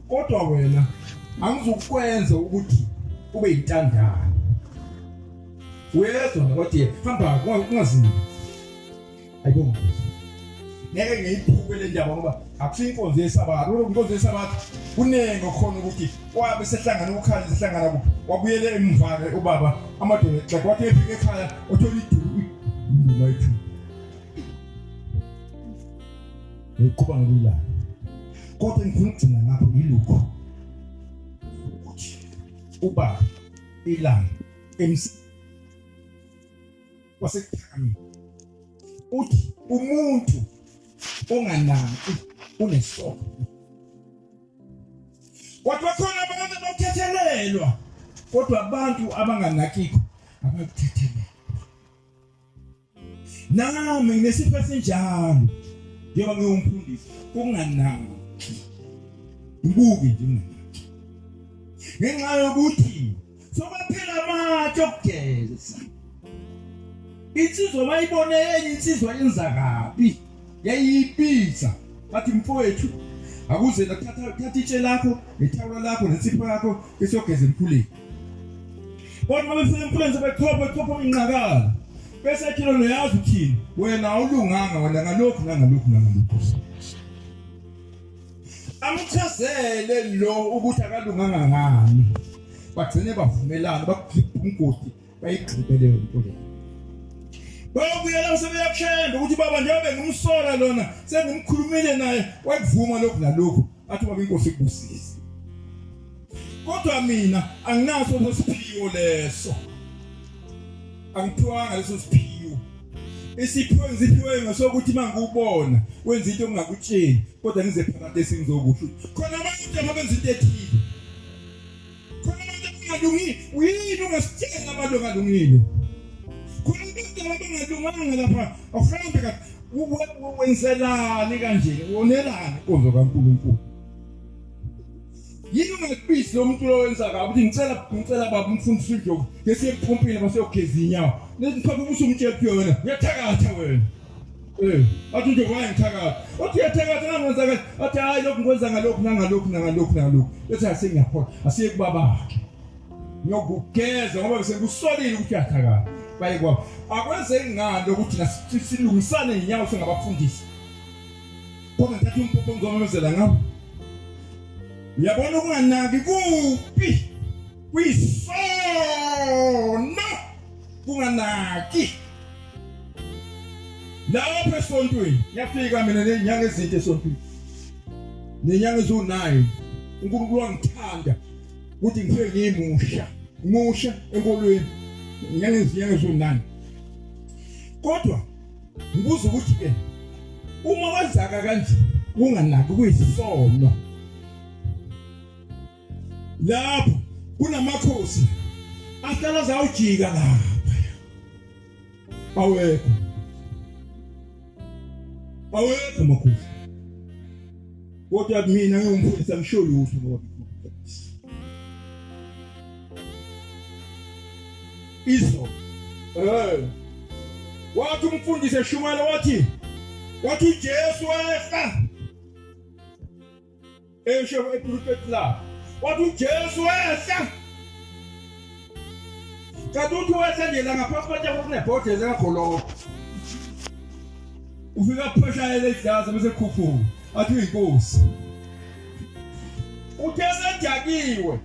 kodwa wena angizukwenza ukuthi ube yintandane wezwa ngathi hamba ungazini ayibona ngeke ngiyiphuke le ndaba ngoba akusiyo inkonzo yesabatha lokho inkonzo yesabatha kunenge khona ukuthi wabe sehlangana ukukhali sehlangana kuphi wabuyele emva ubaba amadoda xa kwathi efike ekhaya uthola iduku mayithu ukuba ngula kodwa ngifuna ukugcina ngapho yilokho ukuthi ubaba ilanga wasePhakameni uthi umuntu onganaki unesoko kodwa khona abantu abakuthethelelwa kodwa abantu abanganakiko abakuthethelelwa nami nginesipho esinjalo njengoba ngiyumfundisi ukunganaki ibuki nje ngenxa yokuthi sobaphela amatshe okugeza insizwa bayibone enye insizwa yenza kabi yayiphiza bathi mfowethu akuze nathatha itshe lakho ithawula lakho nesipho yakho esiyogeza emphuleni kodwa befika emphuleni sebechopha inqakala bese ekhilo noyazi uthini wena awulunganga wena ngalokho amchazele lo ukuthi akalunganga ngani bagcine bavumelana bakhipha umgodi bayigqibele into le bayobuyela sebeyakushenda ukuthi baba njengoba ngumsola lona sengimkhulumile naye wakuvuma lokhu nalokhu athi baba inkosi ikubusise kodwa mina anginaso lesiphiwo leso angithiwanga leso siphiwo isiphiwo ngiziphiwe ngasokuthi mangubona wenza into engakutsheni kodwa ngize phakathi esingizokusho khona abantu abenza into ethile khona abantu abangalungile uyini ungasitshela abantu abangalungile khona abantu abangalunganga lapha awuhambe kathi wenzelani kanje wonelani inkonzo kaNkulunkulu yini ungakubisi lo muntu lo wenza kabi ukuthi ngicela baba umfundisi uJobe ngesiye ephompini basiyogeza inyawo nesiphapha usumtshela kuyona uyathakatha wena athi nje kwayengithakatha uthi uyathakatha ngenza kahle athi hayi lokhu ngikwenza ngalokhu bese asengiyaphola asiye kubabakhe ngiyokugeza ngoba bese kusolile ukuthi uyathakatha baye kwabo akwenze ngalo ukuthi silungisane inyawo singabafundisi kodwa ngithi umpopho ngizomemezela ngabo uyabona ukunganaki kuphi kwisono kunganaki lapho esontweni yafika mina nenyanga ezinto esontweni nenyanga ezu9 uNkulunkulu wangithanda ukuthi ngifike ngimusha enkolweni inyanga ezu9 kodwa ngibuza ukuthi ke uma wazaka kanje kunganaki kuyisono lapho kunamakhosi ahlala zawujika lapha awekho makhosi kodwa mina ngiyumfundisa ngisho lutho ngoba izo wathi umfundisi eshumela wathi Jesu wehla esho epulpit la wathi Jesu wehla kaduthi wehla nje la ngaphansi kwethe kunebhodle zakakholo ufika phesha elehlaza bese khuphuka athi uyinkosi uthese jakiwe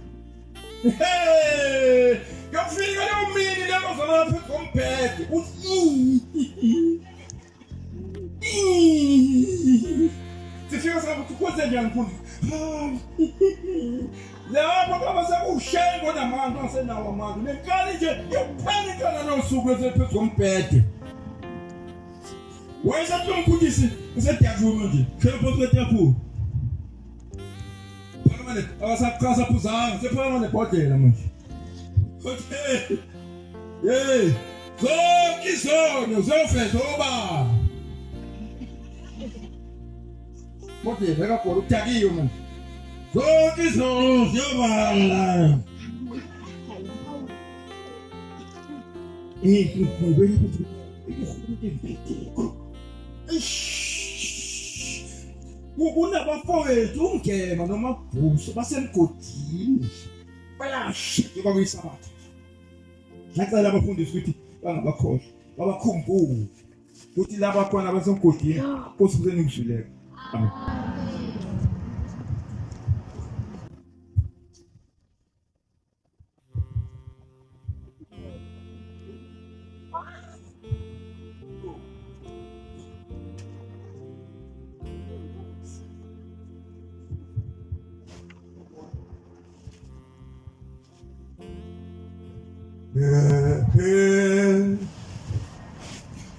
yofika lo mini lelo zolapha komphethe sifika sakuthi kwenze njani mfundi lapho baba sekushengo namantu asenawo amantu nekali nje yophanikana nosuku lesephezu komphethe wayesathi umfundisi usediyavume nje phela photo etyaphula phakamane awasaqhasa phuzanga sephakama nebhodlela manje hey zonke izono zofeza oba Mote veka por utagiyo manje zonke izono ziyobala kunabafowethu umgema nomabhuso basemgodini bayashika kwakuyisabatha ngicela abafundisi ukuthi bangabakhohlwa babakhumbule ukuthi laba khona basemgodini kusukuzeni ngishileke amen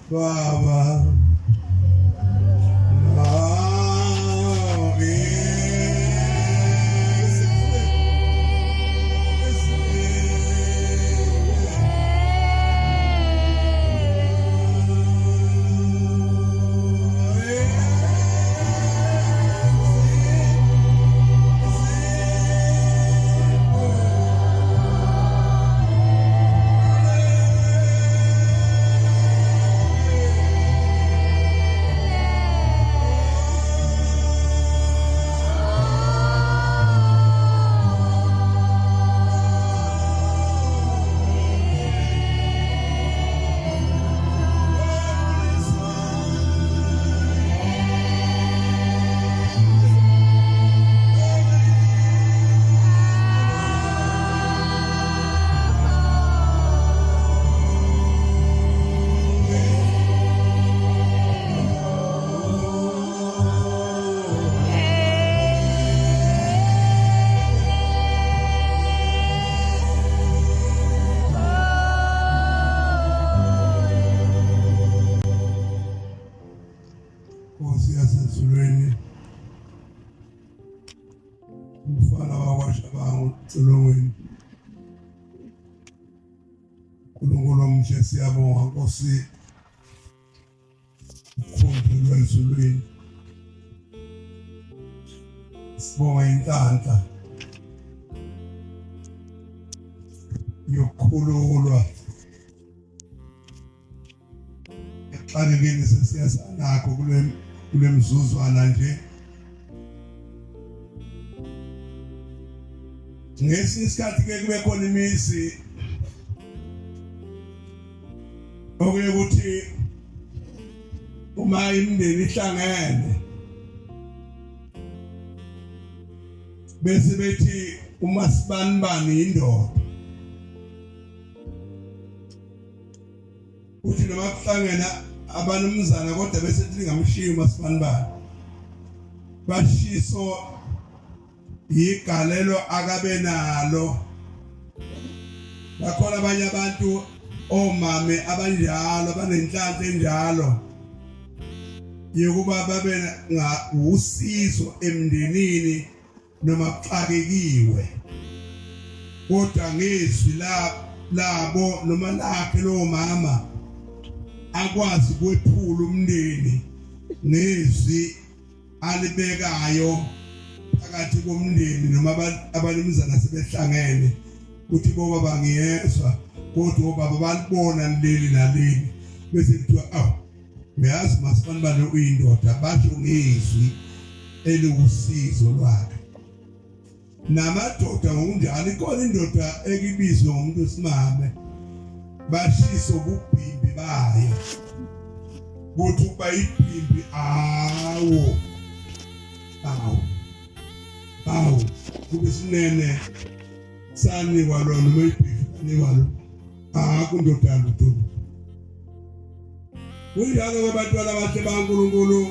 Baba Zulweni umfana wakwashabangu Tsolongweni uNkulunkulu omhle siyabonga Nkosi ukhumbulwe ezulwini sibonga inhlanhla yokukhululwa exakekeni sesiyasanakho kule mzuzwana nje ngesinye isikhathi ke kube khona imisi okuye ukuthi uma imindeni ihlangene bese bethi uMasibanibani indoda uthi noma kuhlangena abanumzana kodwa bese lingamshiyi uMasibanibani bashiso igalelo akabe nalo bakhona abanye abantu omame abanjalo abanenhlanhla enjalo yokuba babe usizo emndenini noma kuxakekiwe kodwa ngezwi labo noma lakhe lo mama akwazi ukwephula umndeni nezwi alibekayo phakathi komndeni noma abanimzana sebehlangene uthi boba bangiyezwa kodwa baba balibona leli naleli bese kuthiwa awu uyazi Masibanibani uyindoda basho ngezwi eliwusizo lwakhe namadoda ngokunjalo ikhona indoda ekibizwe ngomuntu wesimame bashiso kubhimbi bayo kuthi ukuba ibhimbi awu kube sinene sani walona mayibhifani walo kundoda lutho kunjalo kwabantwana abahle baNkulunkulu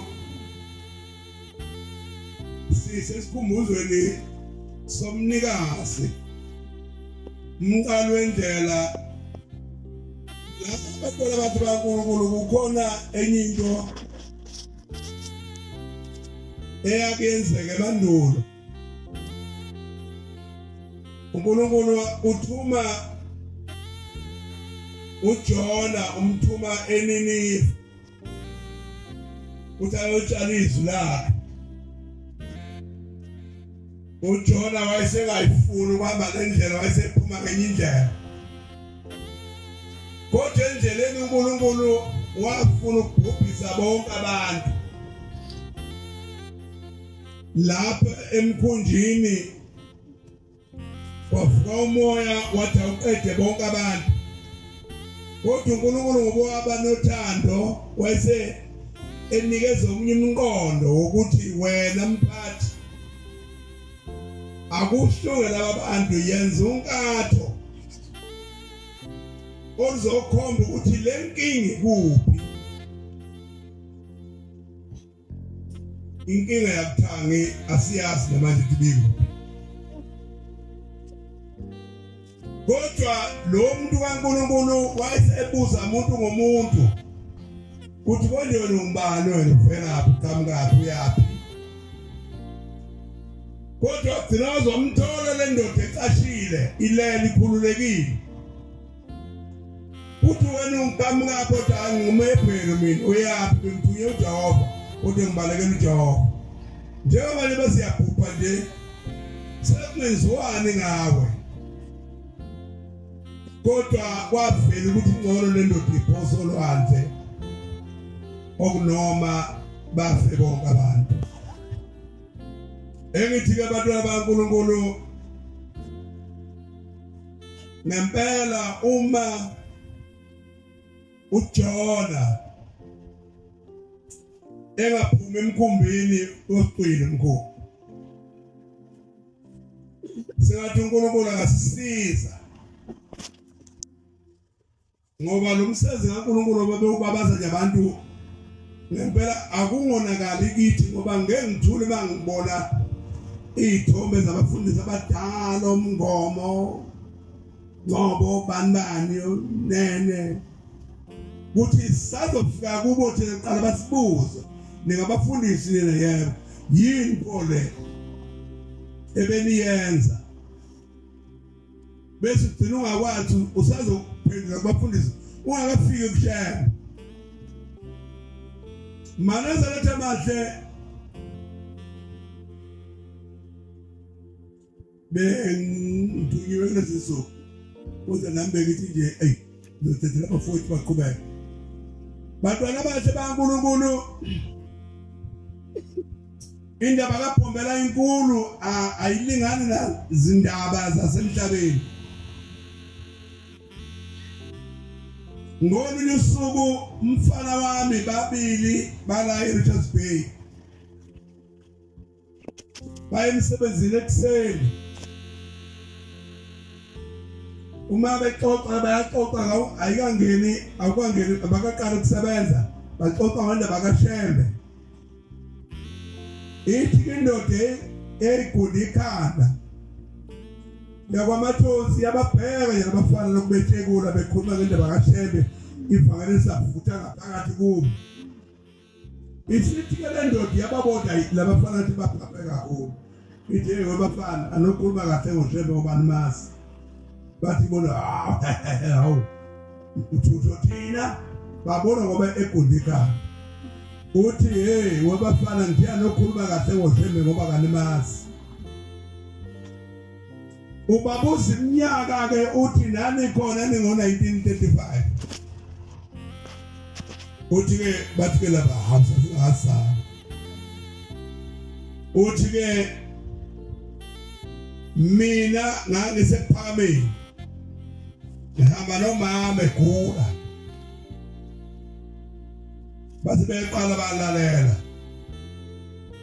sisesikhumuzweni somnikazi umqalo wendlela lapho abantwana bathi baNkulunkulu kukhona enye into eyakenzeka emandulo uNkulunkulu uthuma uJona umthuma enini uTayotshala izwi lakhe uJona wayesengayifuni ukuhamba lendlela wayesephuma ngenye indlela kodwa endleleni uNkulunkulu wafuna ukubhubhisa bonke abantu lapha emkhunjini wavuka umoya wathi awuqede bonke abantu kodwa uNkulunkulu ngoba nothando wayese enikeza omunye umqondo wokuthi wena mphathi akuhluke laba bantu yenza unkatho ozokhomba ukuthi le nkingi kuphi inkinga yakuthangi asiyazi namanje tibiko kodwa lo muntu kaNkulunkulu wayesebuza umuntu ngomuntu uthi konje wena umbani wena uvela lapha uqhamuka uyapi kodwa thina uzomthola le ndoda ecashile ilele ikhululekile uthi wena uqhamuka kodwa ngumebhelo mina uyapi ngithuye uJehova kodwa ngibalekela uJehova njengoba nje basiyabhupha nje sekungenziwani ngawe kodwa kwavela ukuthi ngcono le ndoda iphoso lwandle okunoma bafe bonke abantu engithi-ke abantwana baNkulunkulu ngempela uma uJona engaphumi emkhumbini wesicwili mkhulu sengathi uNkulunkulu angasisiza ngoba lo msebenzi kaNkulunkulu babewubabaza nje abantu ngempela akungonakali kithi ngoba ngeke ngithule mangibona izithombe zabafundisi abadala umngomo ngobo banibani nene kuthi sizofika kubo thina qala basibuza ningabafundisi nina yebo yini pole ebeniyenza bese ugcina ungakwazi usazophendula kubafundisi ungakafiki kushaya maneza lethe mahle bengithunywe kulesiso Uze nami ngithi nje hey ngizothethe lapha futhi baqhubeka. Bantwana bahle baNkulunkulu indaba kaBhombela inkulu ayilingani nazindaba zasemhlabeni. Ngolunye usuku umfana wami babili bala eRichards Bay baye emsebenzini ekuseni. Uma bexoxa bayaxoxa ngawo ayikangeni abakaqala ukusebenza baxoxa ngendaba kaShembe. Ithi indoda eyigula ikhanda yakwaMathosi yababheka yabafana lokubethekula bekhuluma ngendaba kaShembe ivangelisa futhi ngaphakathi kubo. Isithi ke le ndoda yababoda labafana ukuthi baphapeka kubo. Ithi webafana anokhuluma kahle ngoShembe ngoba nimasi. Bathi bona hawu uthutho thina babona ngoba egula ikhanda. Uthi hey webafana ngithanda nokhuluma kahle ngoShembe ngoba kanimasi. Ubabuza iminyaka ke uthi nani khona ngo1935. Uthi ke bathi ke laba hasa. Uthi ke mina ngangisephakameni. Ngihamba nomama egula. Bathi beqala balalela.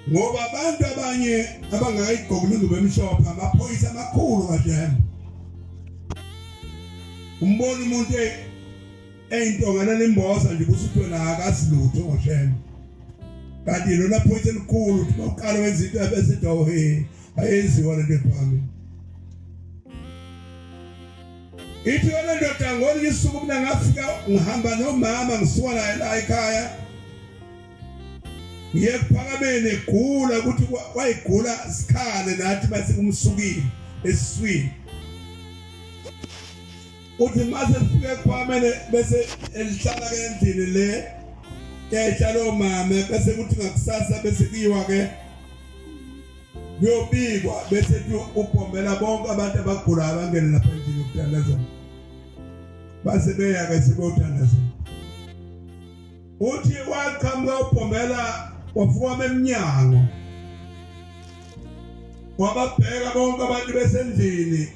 Ngoba abantu abanye abangayigqokuli ingubo emhlophe amaphoyisa amakhulu kaJembe. Umbona umuntu eyintongana lemboza nje kusithiwe la akasilutho ngoShembe. Kanti lona phoyisa elikhulu uthi baqala wenza into abesedawo ayenziwa lento ephambili. Ithi wena ndoda ngolunye usuku mina ngafika ngihamba nomama ngisuka la ekhaya. Ngiyephakameni egula ukuthi wayigula sikhale nathi base kumsukile esiswini. Uthi mase sifike kwamene bese elihlala ke endlini le ehlalo mama bese kuthi ngakusasa bese kuyiwa ke kuyobikwa bese uBhombela bonke abantu abagula abangene lapha endlini yokuthandaza. Base beya ke sibothandaza. Uthi waqhamuka uBhombela wafuma eminyango. Wababheka bonke abantu besendlini.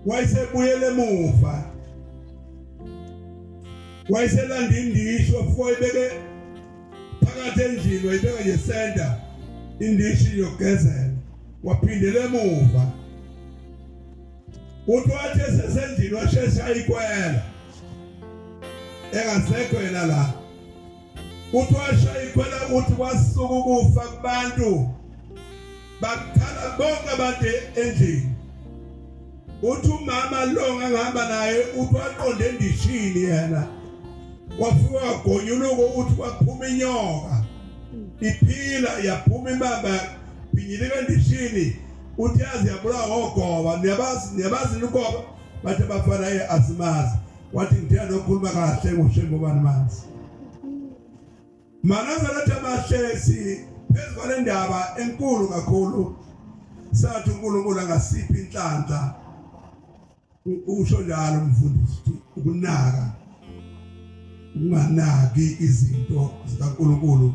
Wayesebuyele emuva. Wayeselanda indisho foyibeke phakathi endlini wayibeka nje center indishi yogezela. Waphindele emuva. Uthi wathi esendlini washesha ikwela. Engasekho yena la. Uthi washaya ikwela uthi wasuka ukufa kubantu. Bakhala bonke abantu endlini. Uthi umama lo ngahamba naye uthi waqonda endishini yena. Wafika wagonyuluka uthi kwaphuma inyoka. Iphila yaphuma imamba pinyileka endishini. Uthi yazi yabulawa ogoba niyabazi ugoba bathi bafana asimazi. Wathi ngithanda ukukhuluma kahle ngoShembe obanimazi. Manazala tamashesi phezu kwale ndaba enkulu kakhulu. Sathi uNkulunkulu angasiphi inhlanhla. Usho njalo umfundisi ukunaka. Unganaki izinto zikaNkulunkulu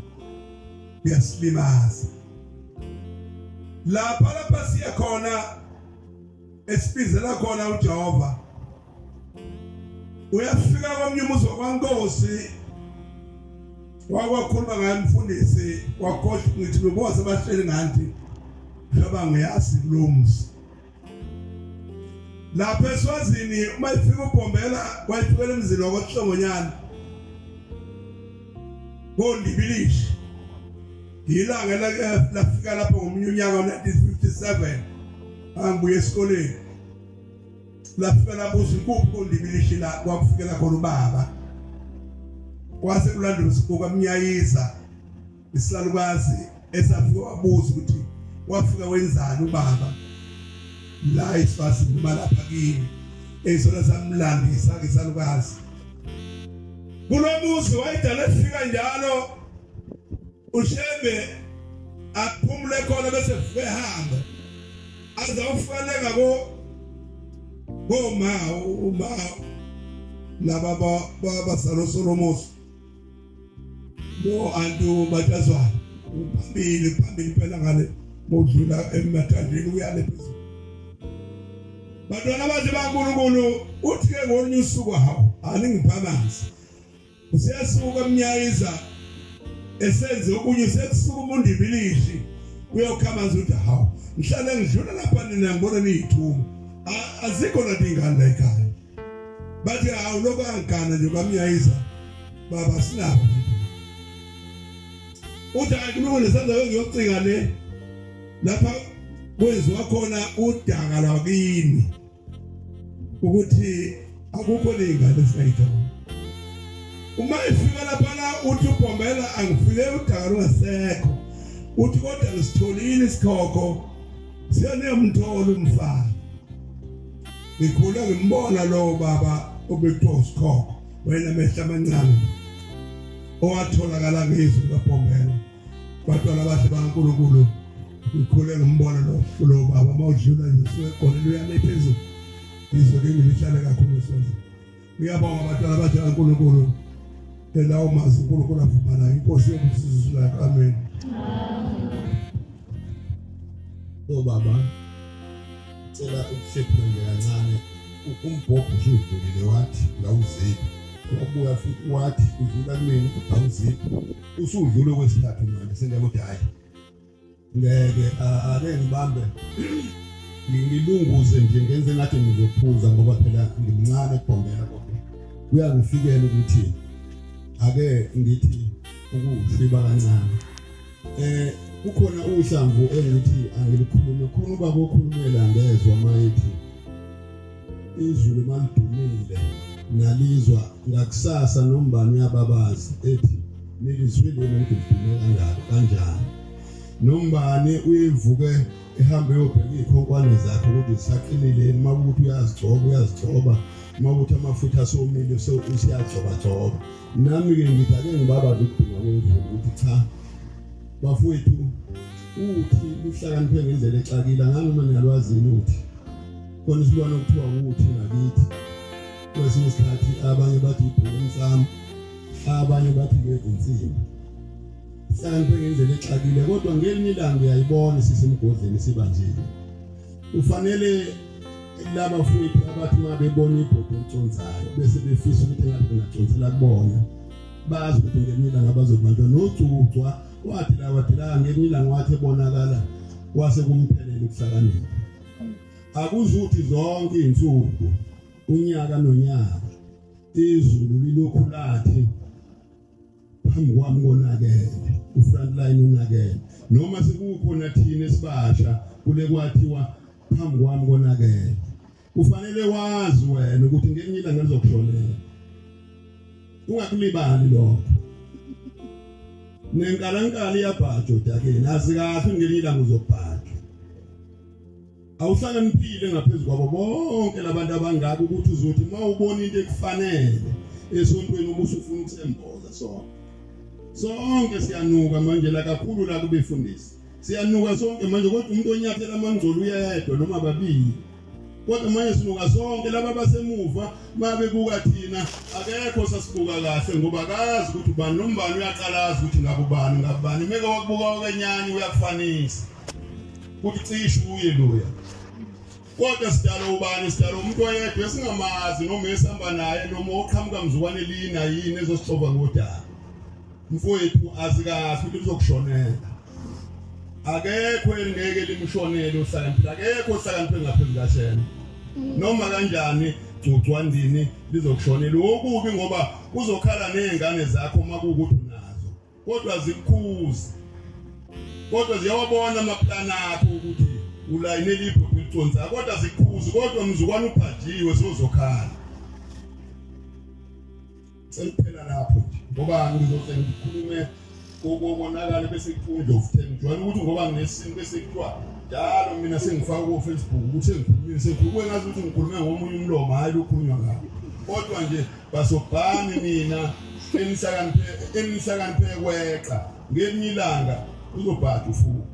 kuyasilimaza. Lapha siya khona esibizela khona uJehova. Uyafika komnyumuzo kwaNkosi. Wakwakhuluma ngaye umfundisi wakhohle ngithi bebose bahleli ngathi ngoba ngiyazi kulomzi. Lapha eSwazini uma ifika uBhombela wayifikela emzini wakwaHlongonyana. Bondibilishi. Ilanga lafika lapho ngomnyaka wa1957 angibuye esikoleni. Lafika lapho uSinkupho Bondibilishi la kwakufikela khona ubaba. Kwase kulandela uSibuka Mnyayisa isilalukazi esafika wabuza ukuthi wafika wenzani ubaba la eSwazini noma lapha kini esona samlandisa ke isalukazi. Kulomuzi wayidala efika njalo uShembe aphumule khona bese efike ehamba azawufanele ngako uma laba baba Solomos bo antu batazwana phambili phela ngale modlula emathandeni uyale phezulu badwana bathi baNkulunkulu uthi ke ngolunye usuku hawo aningiphamanzi usiyasuka emnyayiza esenze okunye sekusuka umuntu ibilishi uyokhamaza uthi hawo ngihlale ngidlula lapha nina ngibona niyithuma azikho nadingane la ekhaya bathi hawo lokho angikana nje kwamnyayiza baba sinabo uthi uNkulunkulu nesandla ngiyocinga le lapha kwenziwa khona udaka lwakini ukuthi akukho lengane esingayithola uma ifika lapha uthi uBhombela angifike udaka lungasekho uthi kodwa ngisitholile isikhoko siyanemtholo umfana ngikhula ngimbona lo baba obekuthiwa usikhoko wena mehla amancane owatholakala ngezwi kaBhombela batwana bahle baNkulunkulu ngikhule ngimbona lo baba mawudlula nje sekolelo yami phezulu izwe ngilihlale kakhulu sonke uyabonga batwana bathi kaNkulunkulu elawo mazi uNkulunkulu avumana inkosi yokusizula amen baba cela ukusephula kancane umbhobho udlulile wathi ngawuziphi wabuya futhi wathi udlula kumina awuziphi usudlule kwesithathu manje sengathi hayi ngeke ake ngibambe ngilunguze nje ngenze ngathi ngizophuza ngoba phela ngimncane eBhombela kodwa kuyangifikela ukuthi ake ngithi ukuhliba kancane kukhona uhlamvu engithi angilikhulume khona uba kokhulumela ngezwe mayithi izulu malidumile nalizwa ngakusasa nombani uyababazi ethi nilizwile ngidumile kanjani nombani uyivuke ehambe yobheka ikhonkwane zakhe ukuthi saqinile makuthi uyazigcoba makuthi amafutha asomile usiyagcoba nami ke ngithi ake ngibabazi ukudinga kwemvelo ukuthi cha bafowethu uthi luhlakaniphe ngendlela exakile nganoma niyalwazini uthi khona isilwane okuthiwa ukuthi ngakithi kwesinye isikhathi abanye bathi ibhokensami abanye bathi ngezinsimbi hlakaniphe ngendlela exakile kodwa ngelinye ilanga uyayibona sisemgodleni sibanjile ufanele laba bafowethu abathi mabebona ibhodo entshonzayo bese befisa ukuthi ngathi ngatshontsela kubona bazi ukuthi ngelinye ilanga bazobanjwa nocucwa wathi la ngelinye ilanga wathi ebonakala wase kumphelela ukuhlakanipha akuzuthi zonke izinsuku unyaka nonyaka izulu lilokhu lathi phambi kwami konakele ufrontline unakele noma sekukhona thina esibasha kule kwathiwa phambi kwami konakele ufanele wazi wena ukuthi ngelinye ilanga lizokushonela ungakulibali lokho nenkalankala iyabhaja odakeni azikahle ngelinye ilanga uzobhaja awuhlakaniphile ngaphezulu kwabo bonke labantu abangaka ukuthi uzothi mawubona into ekufanele esontweni ubusufuna ukusemboza sonke siyanuka manje la kakhulu la kubefundisi siyanuka sonke manje kodwa umuntu onyathela amangcolo uyedwa noma babili kodwa manje sinuka sonke laba basemuva mabebuka thina akekho sasibuka kahle ngoba akazi ukuthi ubani nombani uyaqalaza ukuthi ngabani meke wakubuka okwenyani uyakufanisa ukuthi cishe uye loya kodwa sidalo ubani sidalo umuntu oyedwa esingamazi noma esihamba naye noma oqhamuka mzukwane lina yini ezosixova ngodaba mfowethu azikazi ukuthi uzokushonela akekho engeke limshonele uhlakaniphile akekho uhlakaniphile ngaphezulu kaShema noma kanjani ucwandini lizokushonela okubi ngoba uzokhala nezingane zakho makukuthi unazo kodwa zikukhuzi kodwa ziyawabona amaplana akho ukuthi ulayine lipho kwitsonza kodwa zikukhuzi kodwa mzukwane uphajiwe sozokhala seliphela lapho ngoba ngizoze ngikhulume kokubonakala bese kufundwa ufutheni njalo ukuthi ngoba nginesimo bese kuthiwa njalo mina sengifaka ku Facebook ukuthi ngikhulume sengikhulume ngazi ukuthi ngikhulume ngomunye umlomo hayi lokhulunywa ngakho kodwa nje basobhani mina enihlakaniphe kweqa ngelinye ilanga uzobhada ufuthi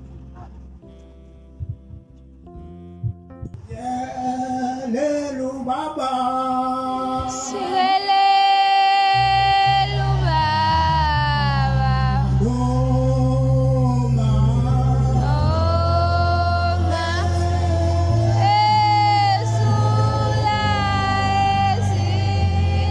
Sikelelo baba Sikelelo baba Noma Noma esula esindaweni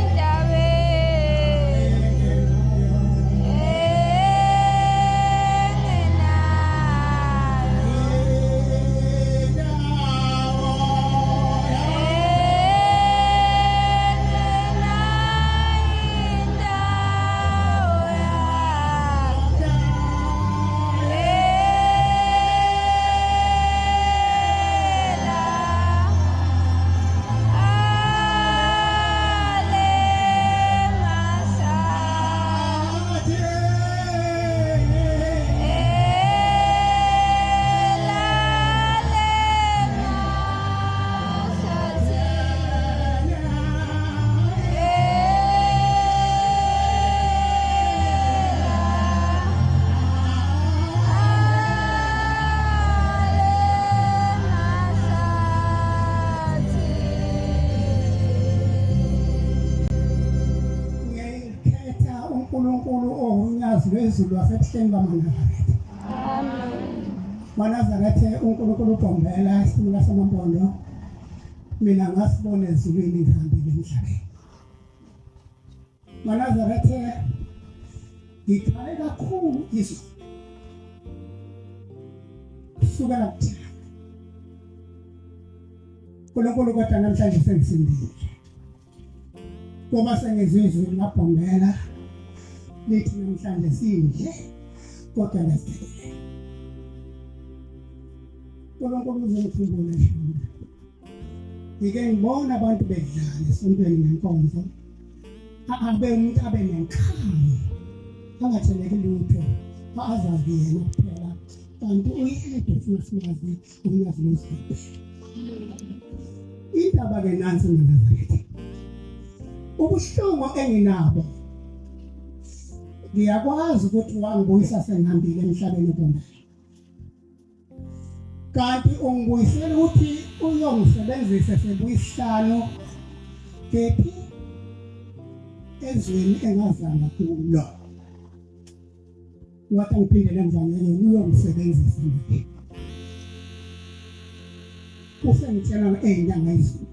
ngiyakhetha uNkulunkulu owunyazi lwezulu wasebuhleni bamaNazaretha. Manazaretha uNkulunkulu ubhombela isimila samambondo mina ngasibona ezulwini ngihambile emhlabeni. Manazaretha ngikhale kakhulu izwi kusukela kuthina uNkulunkulu kodwa namhlanje sengisindile ngoba sengizwe izwi labhombela lithi namhlanje sindle kodwa ngesithele uNkulunkulu uzongikhumbula nje ngike ngibona abantu bedlala esontweni nenkonzo abe umuntu abe nenkhamu angatheleki lutho azazi yena kuphela kanti uyedwa ufuna simazi umnyazi lozulu indaba ke nansi Manazaretha ubuhlungu enginabo ngiyakwazi ukuthi wangibuyisa sengihambile emhlabeni ubombela kanti ungibuyisela ukuthi uyongisebenzisa sebuyisihlanu kephi ezweni engazama kulo wathi ngiphindele emzameni uyongisebenzisa nje usengitshela einyanga izulu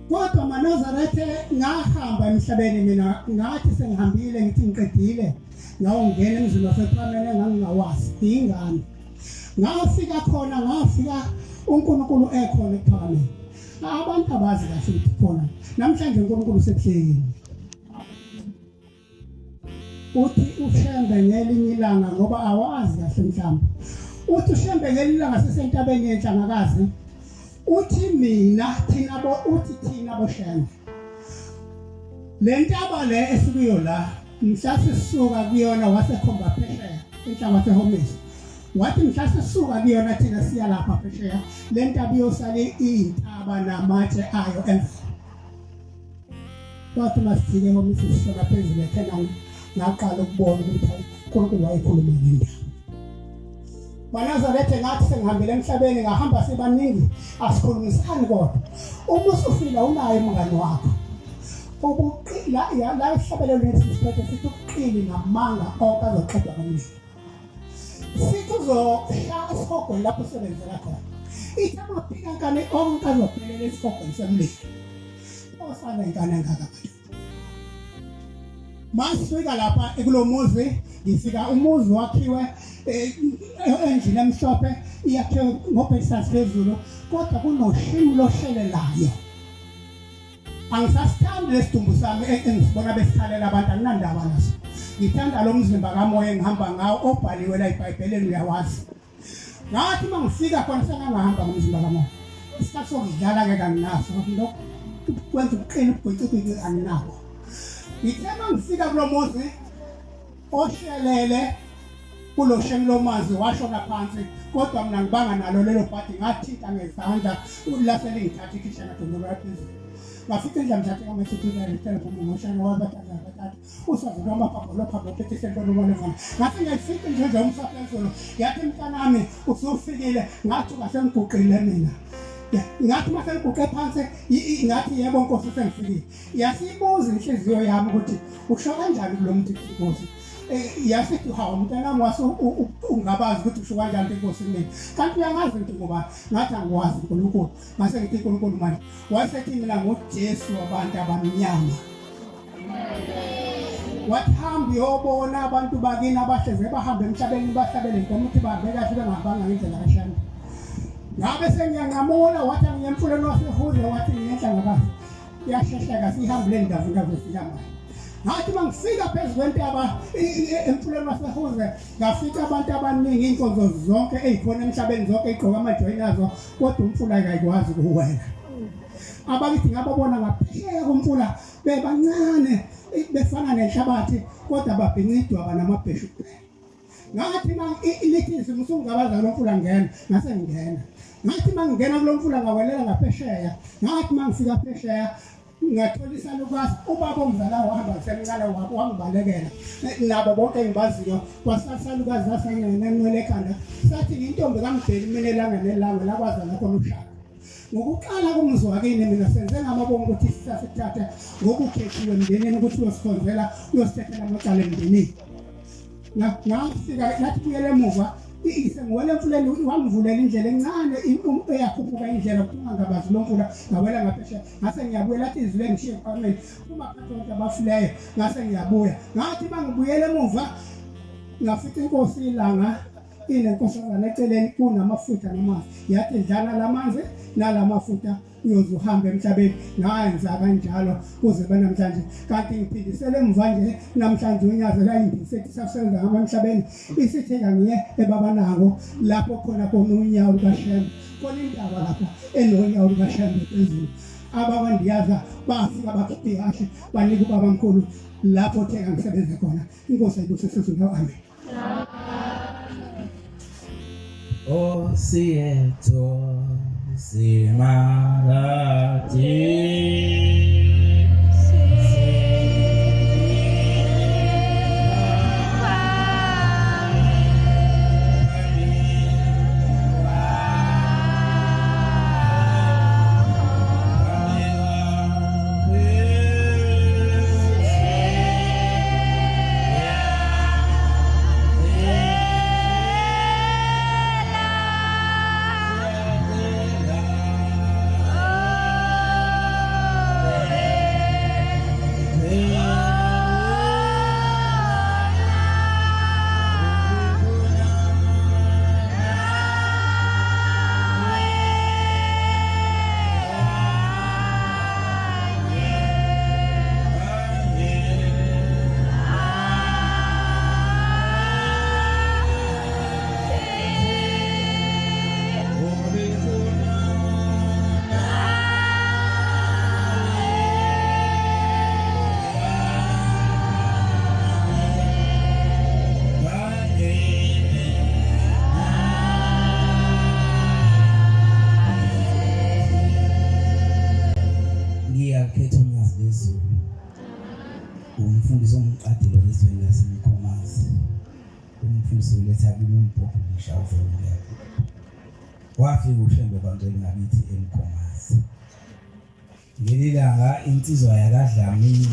kodwa Manazaretha ngahamba emhlabeni mina ngathi sengihambile ngithi ngiqedile ngawungena emzini wasePhameni engangingawazi ingane ngafika khona ngafika uNkulunkulu ekhona ePhameni abantu abazi kahle ukuthi khona namhlanje uNkulunkulu usebuhleni uthi ushembe ngelinye ilanga ngoba awazi kahle mhlawumbe uthi ushembe ngelinye ilanga sesentabeni yenhlangakazi uthi mina thina boshembe lentaba le esikuyo la mhlase sisuka kuyona wasekhomba phesheya inhlanga yaseHomesi wathi mhlase sisuka kuyona thina siya lapha phesheya lentaba iyosale intaba namatshe ayo emva kwathi masifike eHomesi sisuka phezulu eKhenani ngaqala ukubona ukuthi uNkulunkulu wayekhuluma ngendaba Manazaretha ngathi sengihambile emhlabeni ngahamba sibaningi asikhulumisani kodwa uma usufika unayo umngane wakho ubuqila la ihlabelelo lesiphethe sithi uqili namanga onke azoqedwa ngomndeni sithi uzohlala isihogo lapho usebenzela khona ithi amaphika nkane onke azophelela isihogo semlilo osana inkane engaka masifika lapha ekulomuzi ngifika umuzi wakhiwe endlini emhlophe iyakhiwe ngobhesasi phezulu kodwa kunoshimi lohlelelayo angisasithandi lesidumbu sami engisibona besikhalela abantu anginandaba naso ngithanda lo mzimba kamoya engihamba ngawo obhaliwe la eBhayibhelini uyawazi ngathi mangifika khona sengangahamba ngomzimba kamoya isikhathi sokudlala ngeke anginaso lokhu kwenza ubuqini ubugciciki anginako ngithema ngifika kulo muzi oshelele kulo shemi lomanzi washona phansi kodwa mina ngibanga nalo lelo bhadi ngathika ngezandla ulafele ngithatha ikhishana donora phezulu ngafika endla mthatha ngamethekile telephone ngoshana wabathatha usazi noma phapha bophethe sentolo lwana ngathi ngifike nje umsaphezulu yathi mntanami usufikile ngathi ngasengiguqile mina ngathi mase ngiguqe phansi ngathi yebo Nkosi sengifikile yasibuza inhliziyo yami ukuthi usho kanjani kulo muntu Nkosi yasithi hawu mntana wami wase ungabazi ukuthi usho kanjani Nkosi kimi kanti uyangazi into ngoba ngathi angikwazi uNkulunkulu mase ngithi uNkulunkulu manje wasethi mina ngoJesu wabantu abamnyama wathamba yobona abantu bakini abahleze bahamba emhlabeni bahlabele inkomo ukuthi babeka kahle bengahamba ngendlela kashani ngabe sengiyanqamula wathi ngiyemfuleni wasehuze wathi ngiyehla ngakahle yashesheka sihambile ndavuka sihamba ngathi mangifika phezulu kwentaba emfuleni wasehuze ngafika abantu abaningi inkonzo zonke ezikhona emhlabeni zonke igqoka amajoyini azo kodwa umfula akayikwazi ukuwela abakithi ngababona ngaphesheya kumfula bebancane befana nenhlabathi kodwa babhincidwa banamabheshu ngathi lithi simusungabaza lo mfula ngena ngase ngena ngathi mangena kulo mfula ngawelela ngaphesheya ngathi mangifika phesheya ngatholisa lokwazi ubaba omzala wahamba semncane wangibalekela nabo bonke engibaziyo kwasasalukazi zasangenenwele ekhanda sathi intombi kaMdeli mina elanga nelanga lakwazi lakho ushaka ngokuqala kumzwa kini mina senze ngamabomu ukuthi sisathathe ngokukhethiwe emndenini ukuthi uyosikhonzela uyosithethela amacala emndenini ngafika lathi kuyele emuva sengiwele emfuleni wangivulela indlela encane eyakhuphuka indlela kungangabazi lo mfula ngawela ngaphesheya ngase ngiyabuya lathi izwi lengishiye eqameni uma phathonke abafileyo ngase ngiyabuya ngathi bangibuyele emuva ngafika inkosi ilanga inenkosazana eceleni kunamafutha namanzi yathi dlana lamanzi nalamafuta uyozuhamba emhlabeni ngayenza kanjalo kuze banamhlanje kanti ngiphindisele emva nje namhlanje unyazo la indisethi sasenza emhlabeni isitheka ngiye ebabanako lapho khona unyawo lukaShembe khona indaba lapho enonyawo lukaShembe phezulu abakwandiyaza bafika bakhiphe kahle banika ubabamkhulu lapho theka ngisebenze khona inkosi ayibusisizwe amen. Oh sieto simarati umfundisi omqadelo lesizwe laseMkhomazi umfundisi letha kuMpofu ngishawuvela wafika uShembe kwantweni ngabithi eMkhomazi ngelilanga insizwa yakadlamini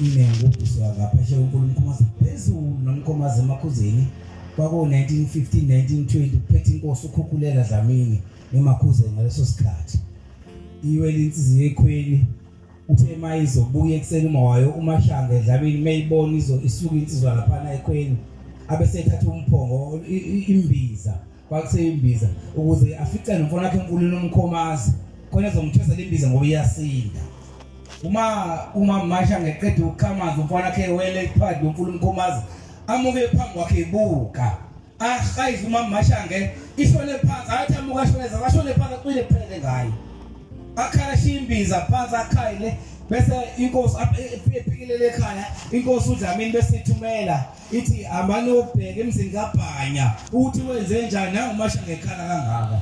inengubuswa ngaphesheya uNkulunkulu phezulu noMkhomazi emakhuzeni kwako 1915 1920 kuphethe inkosi uKhukhuleka Dlamini emakhuzeni ngaleso sikhathi iwele insizwe yekhweni uthe mayizo buye ekseni moyo uMashange Dlamini mayibona isuka insizwa lapha ekhweni abesethatha umphongo imbiza kwakuseyimbiza ukuze afice nomfana wakhe enkulu noMkhomazi khona ezomthwesa lembiza ngoba iyasinda uma Mashange eqeda ukukhamaza umfana wakhe wele phakathi nomfulu uMkhomazi amuke phambi kwakhe ebuka ahayiza Mashange ishone phansi athi amuka ashone phansi aqile phele ngayo akhala shimbiza phansi akhayile bese inkosi ephikilele ekhaya inkosi uDlamini bese ithumela ithi amani obheke emzini kaBhanya uthi wenze njani nanguMashange ekhala kangaka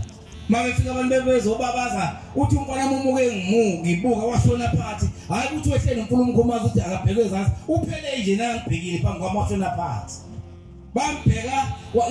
mabefika abantu bebezobabaza uthi umfana umuke ngimuki ibuka washona phansi hayi ukuthi wehlele uNkulunkulu uMkhomazi uthi akabheke ezansi uphele nje nangibhekile phambi kwamashona phansi bambheka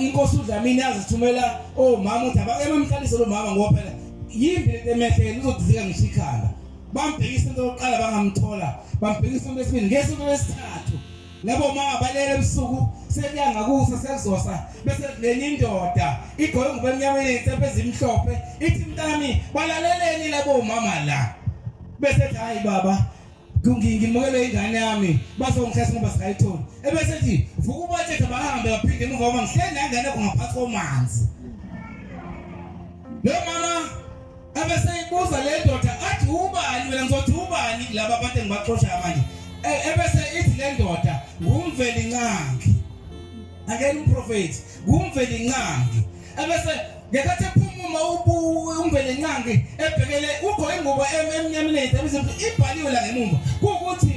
inkosi uDlamini yazithumela mama uthi abakemamhlalise lo mama ngoba phela yimbi lemehlelo uzodizika ngishikhala bambhekisa into yokuqala bangamthola bambhekisa into lesibili ngesonto lesithathu labo mama balele ebusuku sekuyanga kusa sekuzosa bese leni indoda igqoke ngobemnyameni insephe ezimhlophe ithi mntami balaleleni labo mama la bese hayi baba ngimukele ingane yami bazongihlesa ngoba sikayitholi ebese ethi vuka ubathethe bahambe baphinde emuva ngoba ngihleli nengane ngaphansi komanzi lo mama abese ibuza le ndoda athi ubani wena ngizothi ubani laba abantu engibaxosha manje ebese ithi le ndoda ngumveli ncangi akeni umprofeti ngumveli ncangi ebese ngekhathi ephumuma umveli ncangi ebhekele ukho ingubo emnyameni ezibizwe ibhaliwe la ngemuva ukuthi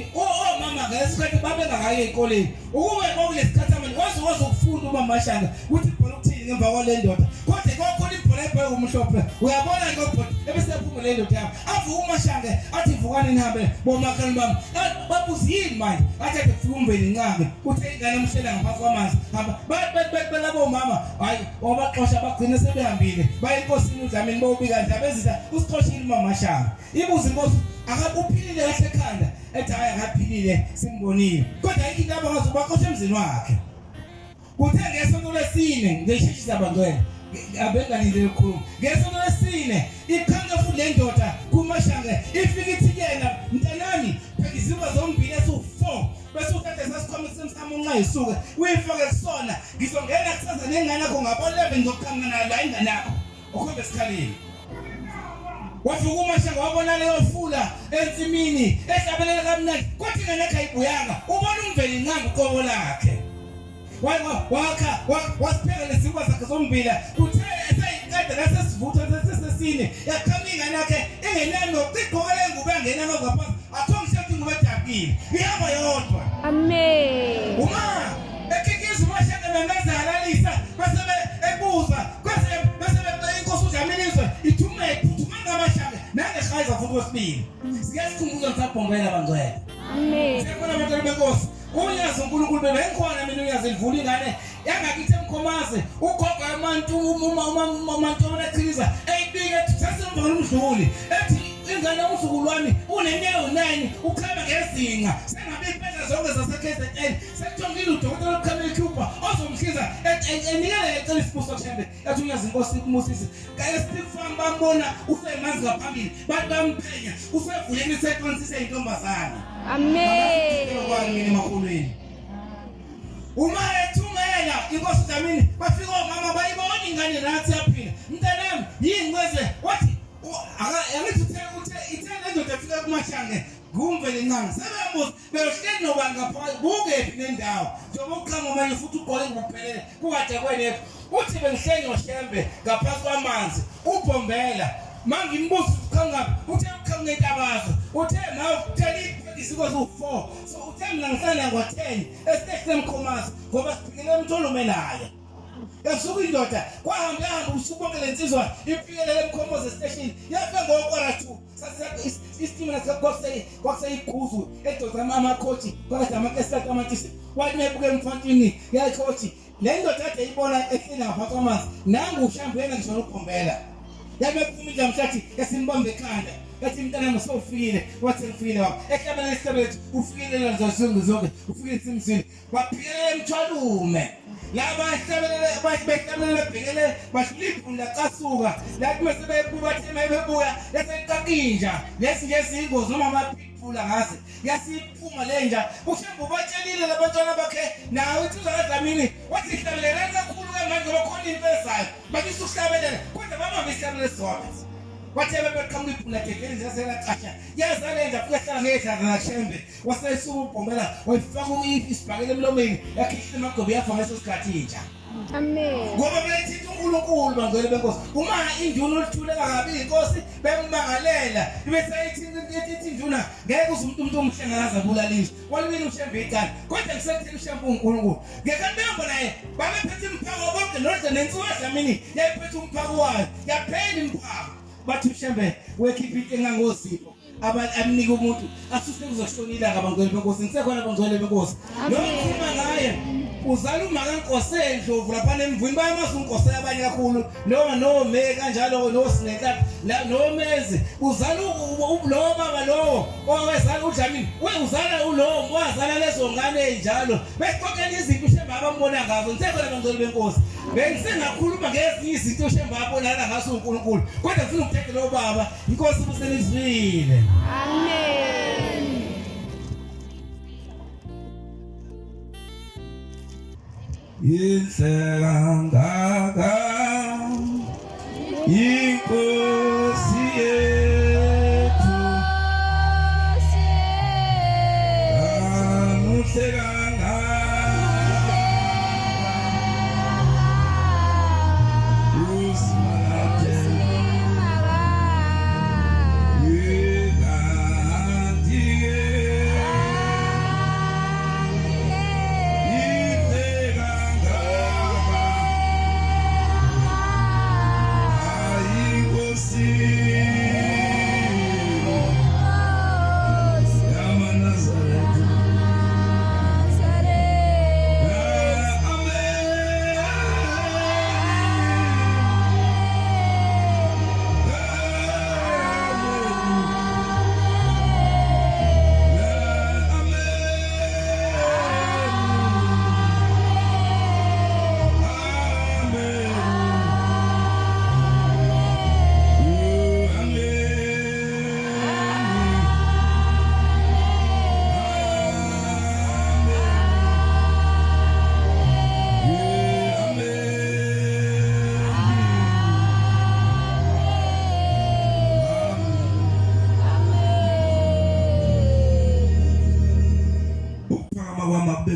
mama ngesikhathi babengakayi ezikoleni ukube kwakulesikhathi amanje wazokufunda uma mashanga ukuthi ibhola ukuthini ngemva kwale ndoda kodwa kwakhona ibhola ebheke umhlophe uyabona ngobhola ebese ephuma le ndoda yami avuka umashanga athi vukani nihambe bomakani bami babuza yini manje athi kufika umveli ncangi uthe ingane umhlela ngaphansi kwamanzi hamba labo mama hayi wabaxosha bagcine sebehambile bayinkosini uDlamini bobika nje abezisa usixoshile mama shanga ibuza inkosi akakuphilile kahle ekhanda ethi hayi akaphilile simbonile kodwa into abazobaxosha emzini wakhe kuthe ngesonto lesine ngesheshisa abangcwele abengalindele ukukhuluma ngesonto lesine ikhanga futhi le ndoda kumashanga ifika ithi yena mntanami phela iziba zombili esu4 bese uthathe sasikhoma semsamo unqa isuke uyifake kusona ngizongena kusaza nengane yakho ngabolebe ngizokhamna nayo la ingane yakho ukhombe esikhaleni wavuka umashanga wabona leyo fula ensimini ehlabelela kamnandi kwathi ingane yakhe ayibuyanga ubona umveli ncangi uqobo lakhe wasipheka lezinkwa zakhe zombila kuthe eseyiqeda lasesivutha sesesine yakhama ingane yakhe engenani nokuqigqokele ingubo yangena ngaphansi athongisethi ingubo edabukile ihamba yodwa Amen. uma ekhikiza umashaka bengazahalalisa bese ebuza bese inkosi uDlamini izwe ithuma ngamashaka nangehayiza futhi wesibili siyasikhumbuza ngisabhombela abangcwele Amen. siyabona abantu benkosi unyazi uNkulunkulu bebengikhona mina unyazi livula ingane yangakithi emkhomaze ugogo amantu umantona eqhiza eyibike ethi sasemva umdluli ethi ingane umzukulwane unenyawo 9 ukhamba ngezinga sengabe impela zonke zaseKZN sekujongile udokotela uKhamel Cooper ozomhliza enikele ecela isibuso kushembe ethi unyazi inkosi kumusisi kaye Steve Farm bambona usemanzi ngaphambili bathi bamphenya usevuleni seqonsise intombazana Amen. emakhulweni uma ethumela inkosi uDlamini bafika omama bayibona ingane nathi yaphila mntanami yingcweze wathi angithi uthe ndoda efika kumashange ngumveli ncangi sebembuza beyohleli nobani ngaphansi bukephi nendawo njengoba uqhanga manje futhi ugqoke ngokuphelele kukade kwenethu uthi bengihleli ngoshembe ngaphansi kwamanzi ubhombela manje imbuzo ukhangaphi uthe ukhanga ngentabazo uthe nawe utheli isikozi u4 so uthe mina ngihlala ngo10 esitehle emkhomazi ngoba siphikele umtholume naye yasuka indoda kwahamba usuku bonke lensizwa iphikele emkhomazi station yafika ngokwara 2 sasiya istimela kwakuseyiguzu edoda amakhothi kwakade amakesati amantisi wathi mebuke emfantini yakhothi le ndoda ade ibona ehleli ngaphansi kwamanzi nangu ushambuyena ngisho ukhombela yabephumile mhlathi yasimbambe ekhanda yathi mntana ngosofile wathi ngifile wapha ehlabela lesibethu ufikile nazo zonke ufikile simzini waphikele emthwalume laba ehlabela bhekele bashiliphu casuka lathi mase bebubathe mayebuya yaseqakinja lesi ngezingozi noma amaphula ngase yasiphuma lenja ushembu batshelile labantwana bakhe nawe uthi uZadlamini wathi hlabelela kakhulu ke manje bakhona impezayo bathi usuhlabelela kodwa baba besihlabele sonke wathebe beqhamuka iphula tekeni yasela qasha yazalenza futhi ehlala ngedlaza nashembe wasesuka ubhombela wayifaka isibhakele emlomeni yakhishila amagobe yafa ngeso sikhathi inja Amen. ngoba beyithi uNkulunkulu bangcwele benkosi uma induna olithuleka kabi inkosi bemmangalela bese ithi induna ngeke uze umuntu omhlenganaza bulalisha walibini ushembe igana kodwa ngisekuthela ushembe uNkulunkulu ngekambembo naye babephethe imphako bonke nodwa nensuku eDlamini yayiphethe umphako wayo yaphela imphako bathi ushembe wekhipha into engangozipho abanika umuntu asuse kuzoshonila ngabangcwele benkosi ngisekhona abangcwele benkosi lo khuluma ngaye uzala uMakaNkosi eNdlovu lapha nemvuni bayamazi uNkosi abanye kakhulu noma noMe kanjalo noSineka la noMezi uzala lo baba lo owezala uDlamini uzala ulo wazala lezo ngane ezinjalo bexoxela izinto ushemba abambona ngazo ngithekela bangcwele beNkosi bengisengakhuluma ngezinye izinto ushemba abonana ngaso uNkulunkulu kodwa ngifuna ukuthekela lo baba inkosi ubuselizwile Amen. Inhlanganga inkosi yethu amuhlekanga usimakade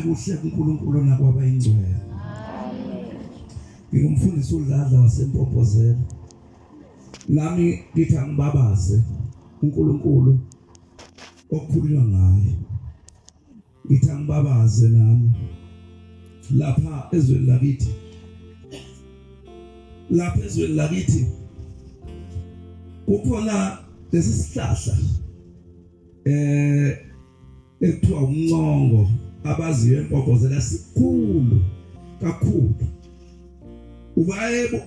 kuhle uNkulunkulu nakwaba ingcwele. Ngingumfundisi uDladla waseMpophozela. Nami ngithi angibabaze uNkulunkulu okukhulunywa ngaye. Ngithi angibabaze nami lapha ezweni lakithi. Lapha ezweni lakithi kukhona lesisihlahla ekuthiwa umncongo abaziyo eMpophozela sikhulu kakhulu.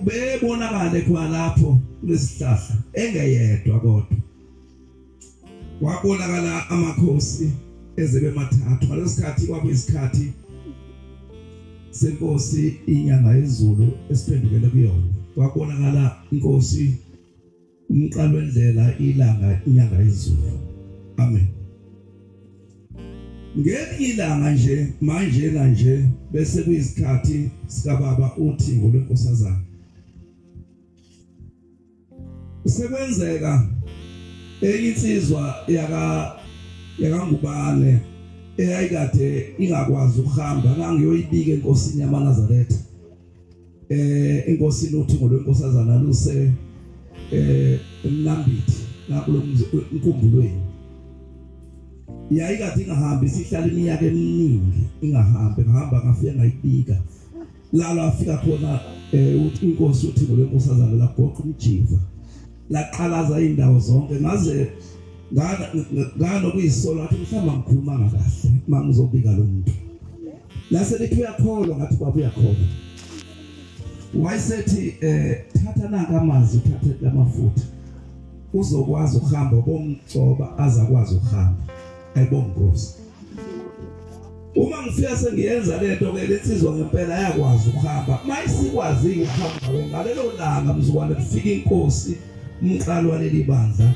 Bebonakale kwa lapho kulesihlahla engeyedwa kodwa. Wabonakala amakhosi ezebe mathathu ngalesikhathi kwakuyisikhathi senkosi inyanga yezulu esiphendukele kuyona. Wabonakala inkosi umqalo wendlela ilanga inyanga yezulu. Amen. Ngelilanga nje manje nje bese kuyisikhathi sika baba uThingo lwenkosazana. Sekwenzeka insizwa yakangubane eyayikade ingakwazi ukuhamba ngangiyoyibika enkosini yamaNazaretha. Inkosi uThingo lwenkosazana luse eMnambithi nakulo mkumbulweni. Yayikade ingahambi sihlala iminyaka eminingi ingahambi ngahamba ngafika ngayibika lalo afika khona inkosi uThingo lwenkosazana lagoqa umjiva laqhalaza indawo zonke ngaze ngano kuyisola athi mhlamba ngikhuluma kahle mangizobika lo muntu lase lithi uyakholwa ngathi baba uyakholwa wayesethi thatha nanga amanzi uthathe lamafutha uzokwazi ukuhamba bomgcoba azakwazi ukuhamba ayibonga Nkosi. Uma ngifika sengiyenza lento ke lensizwa ngempela yakwazi ukuhamba mayisikwazi ukuhamba ngalelo langa mzukwane kufika inkosi umqalo waleli bandla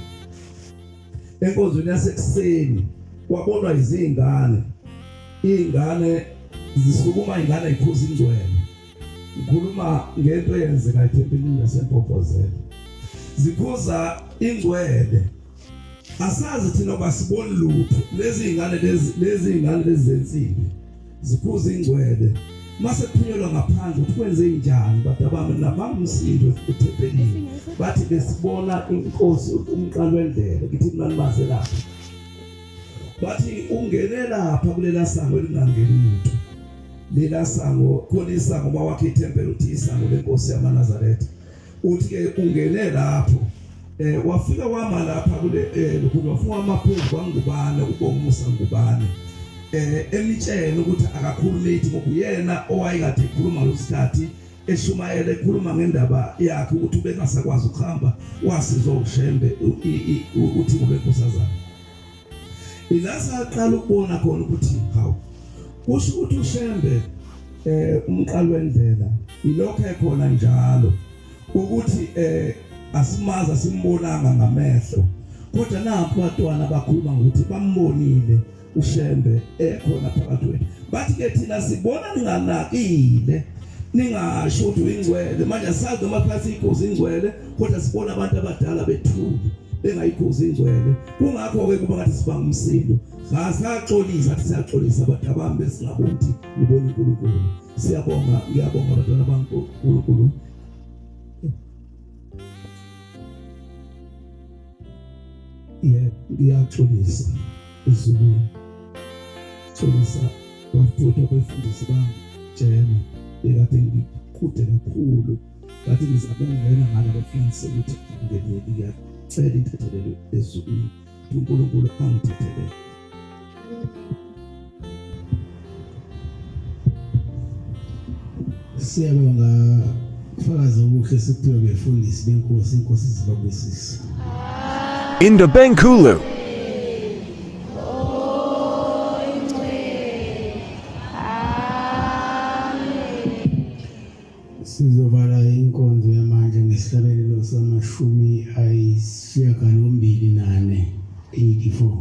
enkonzweni yasekuseni kwabonwa izingane zisukuma ingane iphuza ingcwele. Ngikhuluma ngento eyenzeka eThempelini laseMpophozela ziphuza ingcwele. Asazi thina basibona lutho lezi ingane lezi zensimbi ziphuza ingcwele mase kuphunyelwa ngaphandle ukuthi kwenze njani bathi abami namamsindo eThempelini bathi besibona inkosi umqalo wendlela ngithi mani baze lapha bathi ungene lapha kulela sango elingangeni umuntu lela sango khona isango mawakhe iThempeli uthi isango lenkosi yamaNazaretha uthi ke ungene lapho wafika wama lapha kule lokhu wafuna amaphuzu kwangubane ubonga umusa ngubane emtshela ukuthi akakhulumeli ngoba uyena owayekade ekhuluma losikhathi eshumayela ekhuluma ngendaba yakhe ukuthi ubengasakwazi ukuhamba wasizwa ushembe uthi ngobenkosazana ilasa aqala ukubona khona ukuthi hawu kusho ukuthi ushembe umqalo wendlela ilokho ekhona njalo ukuthi asimaza simbonanga ngamehlo kodwa napho abantwana bakhuluma ngokuthi bambonile ushembe ekhona phakathi kwethu bathi ke thina sibona ninganakile ningasho ukuthi uyingcwele manje asazi noma phakathi ikhozi ingcwele kodwa sibona abantu abadala bethuki bengayikhozi ingcwele kungakho ke kuba ngathi siba umsindo sasaxolisa athi siyaxolisa abantu abami besingaboni nibona uNkulunkulu siyabonga ngiyabonga abantwana baNkulunkulu ngiyaxolisa izulu xolisa bafutha befundisi bamjema ekade ngikude kakhulu bathi ngizabongena ngala bafundisi ukuthi ngeleli ngiyacela inthethelelo ezulwini uNkulunkulu angithethelele siyabonga ufakazi obuhle sikuphiwe befundisi benkosi inkosi zibabusisa Inda Benkulu. Sizovala inkonzo yamanje ngesihlabelelo samashumi ayisishiyagalombili-4 84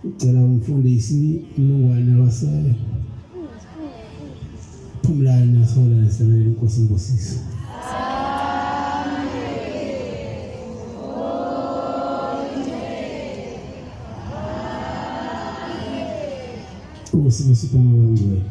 ucela umfundisi Mlungwane wasayo Phumlani nasola nesihlabelelo inkosi ngosisi Usibusipama bangcwele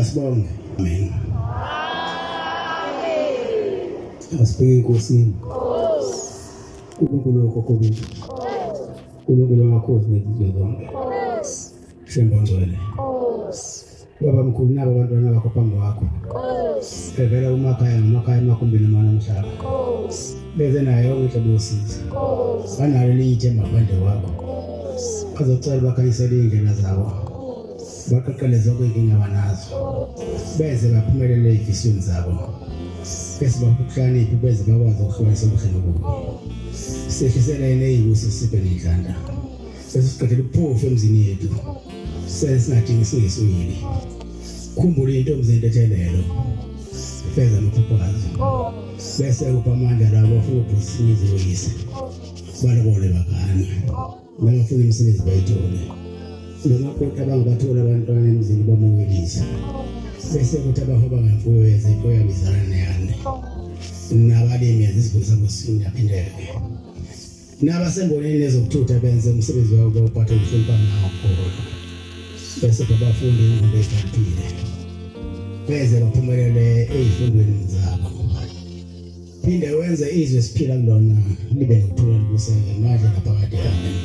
Asibonge. Amen. Asibheke enkosini. uNkulunkulu wakho konke. uNkulunkulu wakho uzinezizwe zonke. Shemba ngcwele. Baba mkhulu nabo abantwana bakho phambi kwakho. Evela umakhaya emakumbini mana mhlaba. Beze nayo yonke bosiza. Banalo lithemba ngaphandle kwakho. Bazocela bakhanyisele indlela zabo. Baqaqele zonke inkinga abanazo. Beze baphumelele izifisweni zabo. Bese bakuhlaniphi beze bakwazi ukuhlukanisa ubuhle nobubi. Sehlisele neyibuso siphe nendlanda. Bese siqedela uphofu emzini yethu. Singadingi singesuyili. Khumbula intombi zentethelelo. Feza amaphuphazo. Bese upha amandla labo futhi singizoyise. Balobole bakana. Nabafuna imisebenzi bayithole. Nomakoti abangabathola abantwana emzini bamukelisa. Bese kuthi abahoba ngemfuyo yezifo yabizana neyane. Nabalimi yazisibuza ngosini yaphindeke. Nabasemboneni nezokuthutha benze umsebenzi wabo bawuphatha ukuhlonipha nawo. Bese babafundi ingqondo eziphile. Beze baphumelele ezifundweni zabo. Phinde wenze izwe siphila kulona libe nokuthula libuseke manje naphakade. Amen.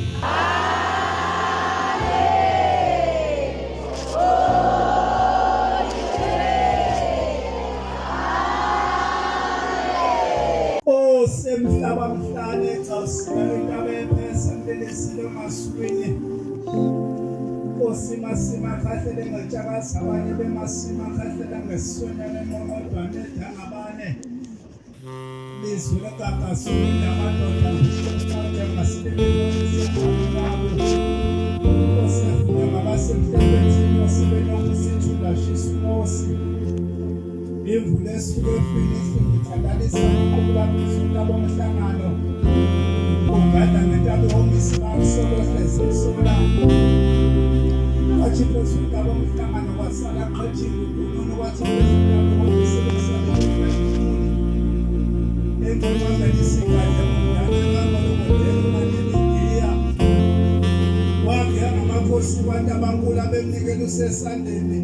Semhlaba mhlane xasinendaba ephesentele maswini. Osimasima khahlele ngejabasa abanye bemasima khahlele ngesonya lemonodwane dangabane. Lizwe kakasuni amadoda ngishonke ngasilebenzisa ngabo. Osefuna ngabasemhlabeni osebenokusithula shisumosi. Imvula esuke finishing ithandalisa ukubambisa bomhlangano. Ungada ngentaba yomisibani sokuhlezisula. Wathi phezulu bomhlangano kwasala qhathini unono wathi phezulu komisebenzisana. Engqondo lesikade umntana ngalokodela maniliya. Wabya ngamakhosi abantu abankulu abemnikela usesandeni.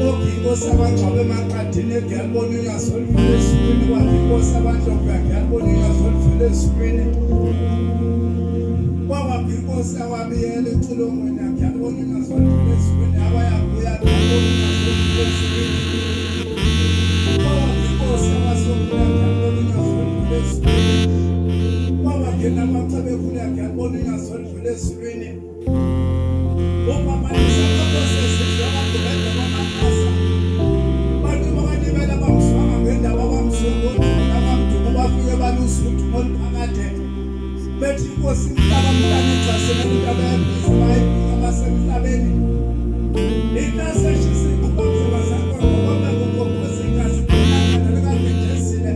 Inkosi abangcwabe emaqadini egiyalibona ingasolifele eswini kwakhe inkosi abanhlophe agiyalibona ingasolifele eswini kwabaphi inkosi awabiyela eculongweni agiyalibona ingasolifele eswini abayabuya agiyalibona ingasolifele eswini kwabaphi inkosi abasokhula agiyalibona ingasolifele eswini kwabangena amachabekhulu agiyalibona ingasolifele eswini upamanisa kwakosesizwe abagubende kwamakasa bafike balusuthi ngoliphakade bethi inkosi umhlaba mhlane xasenento abayibhiza bayibhika abasemhlabeni inaseshisi kubamzela zakho ngoba ngokubuza ingazi nalo kanjezile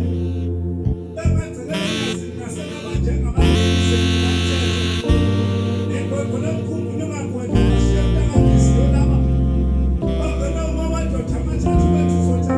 bemenzele izinto nasenabanje ngabantu ngikho kumkhumbulo ngakwethu ngishiyela ngisiyo laba bangena uma madoda amathathu bethu sothi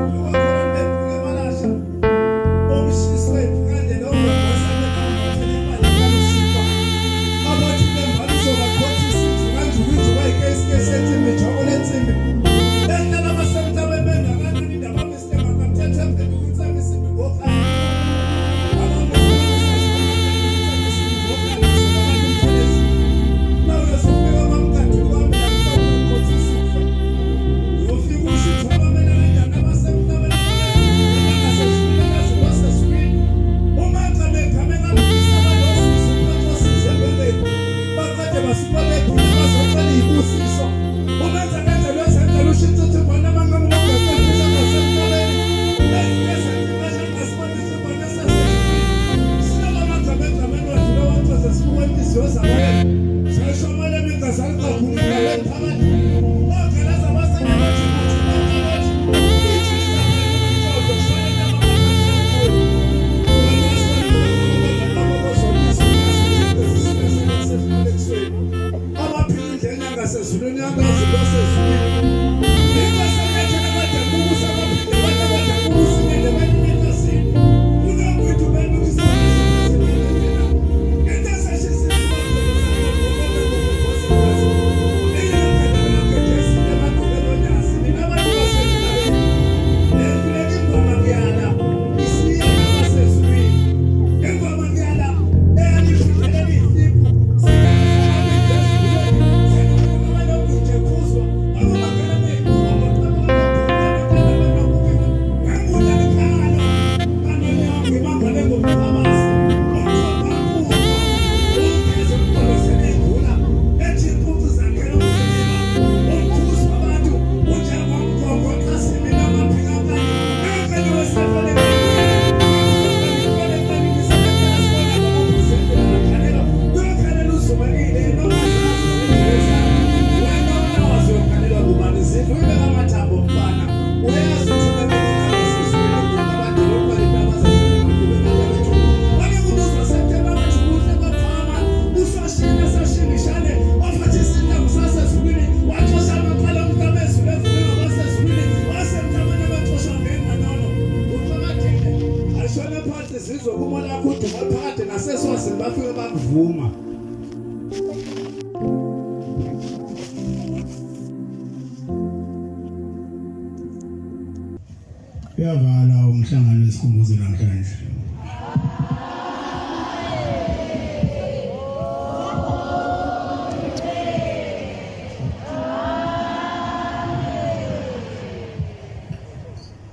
umhlangano wesikhumbuzo namhlanje.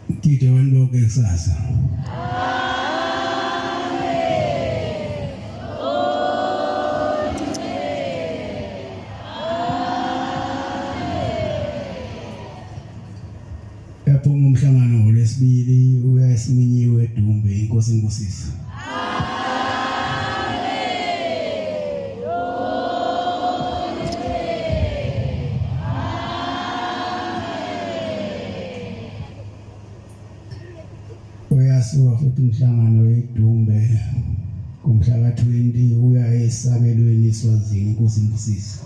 Ngide wanibonke kusasa. Yaphuma umhlangano ngolesibili uya esiminyiwe eDumbe inkosi inkosisa. Uyasuka futhi umhlangano weDumbe kumhla ka-20 uya esabelweni eSwazini inkosi inkosisa.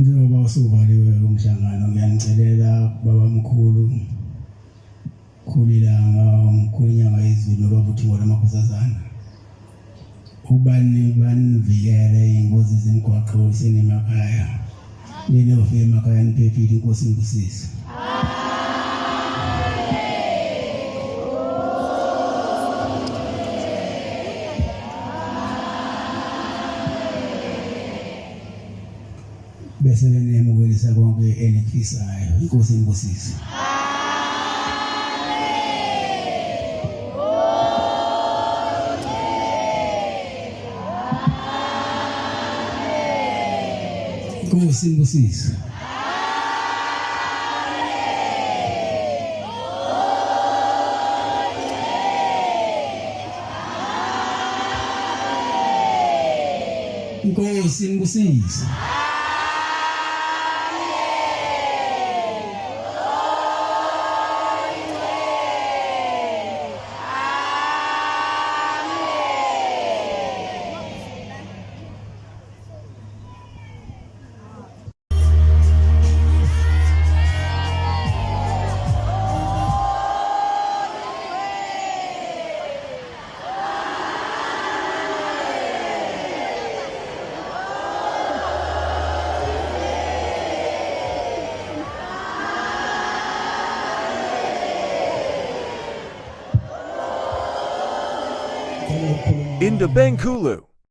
Njengoba usuvaliwe umhlangano ngiyanicelela baba mkhulu khulilanga umkhulu inyanga yezulu babuthi ngona amakhosazana ubani banivikele ingozi zemgwaqo senemakhaya yena ofike emakhaya niphephile inkosi inkosisa. Bese benemukelisa konke enikufisayo inkosi inkosisa. Inkosi inkosisa. Inkosi inkosisa. Indobenkulu.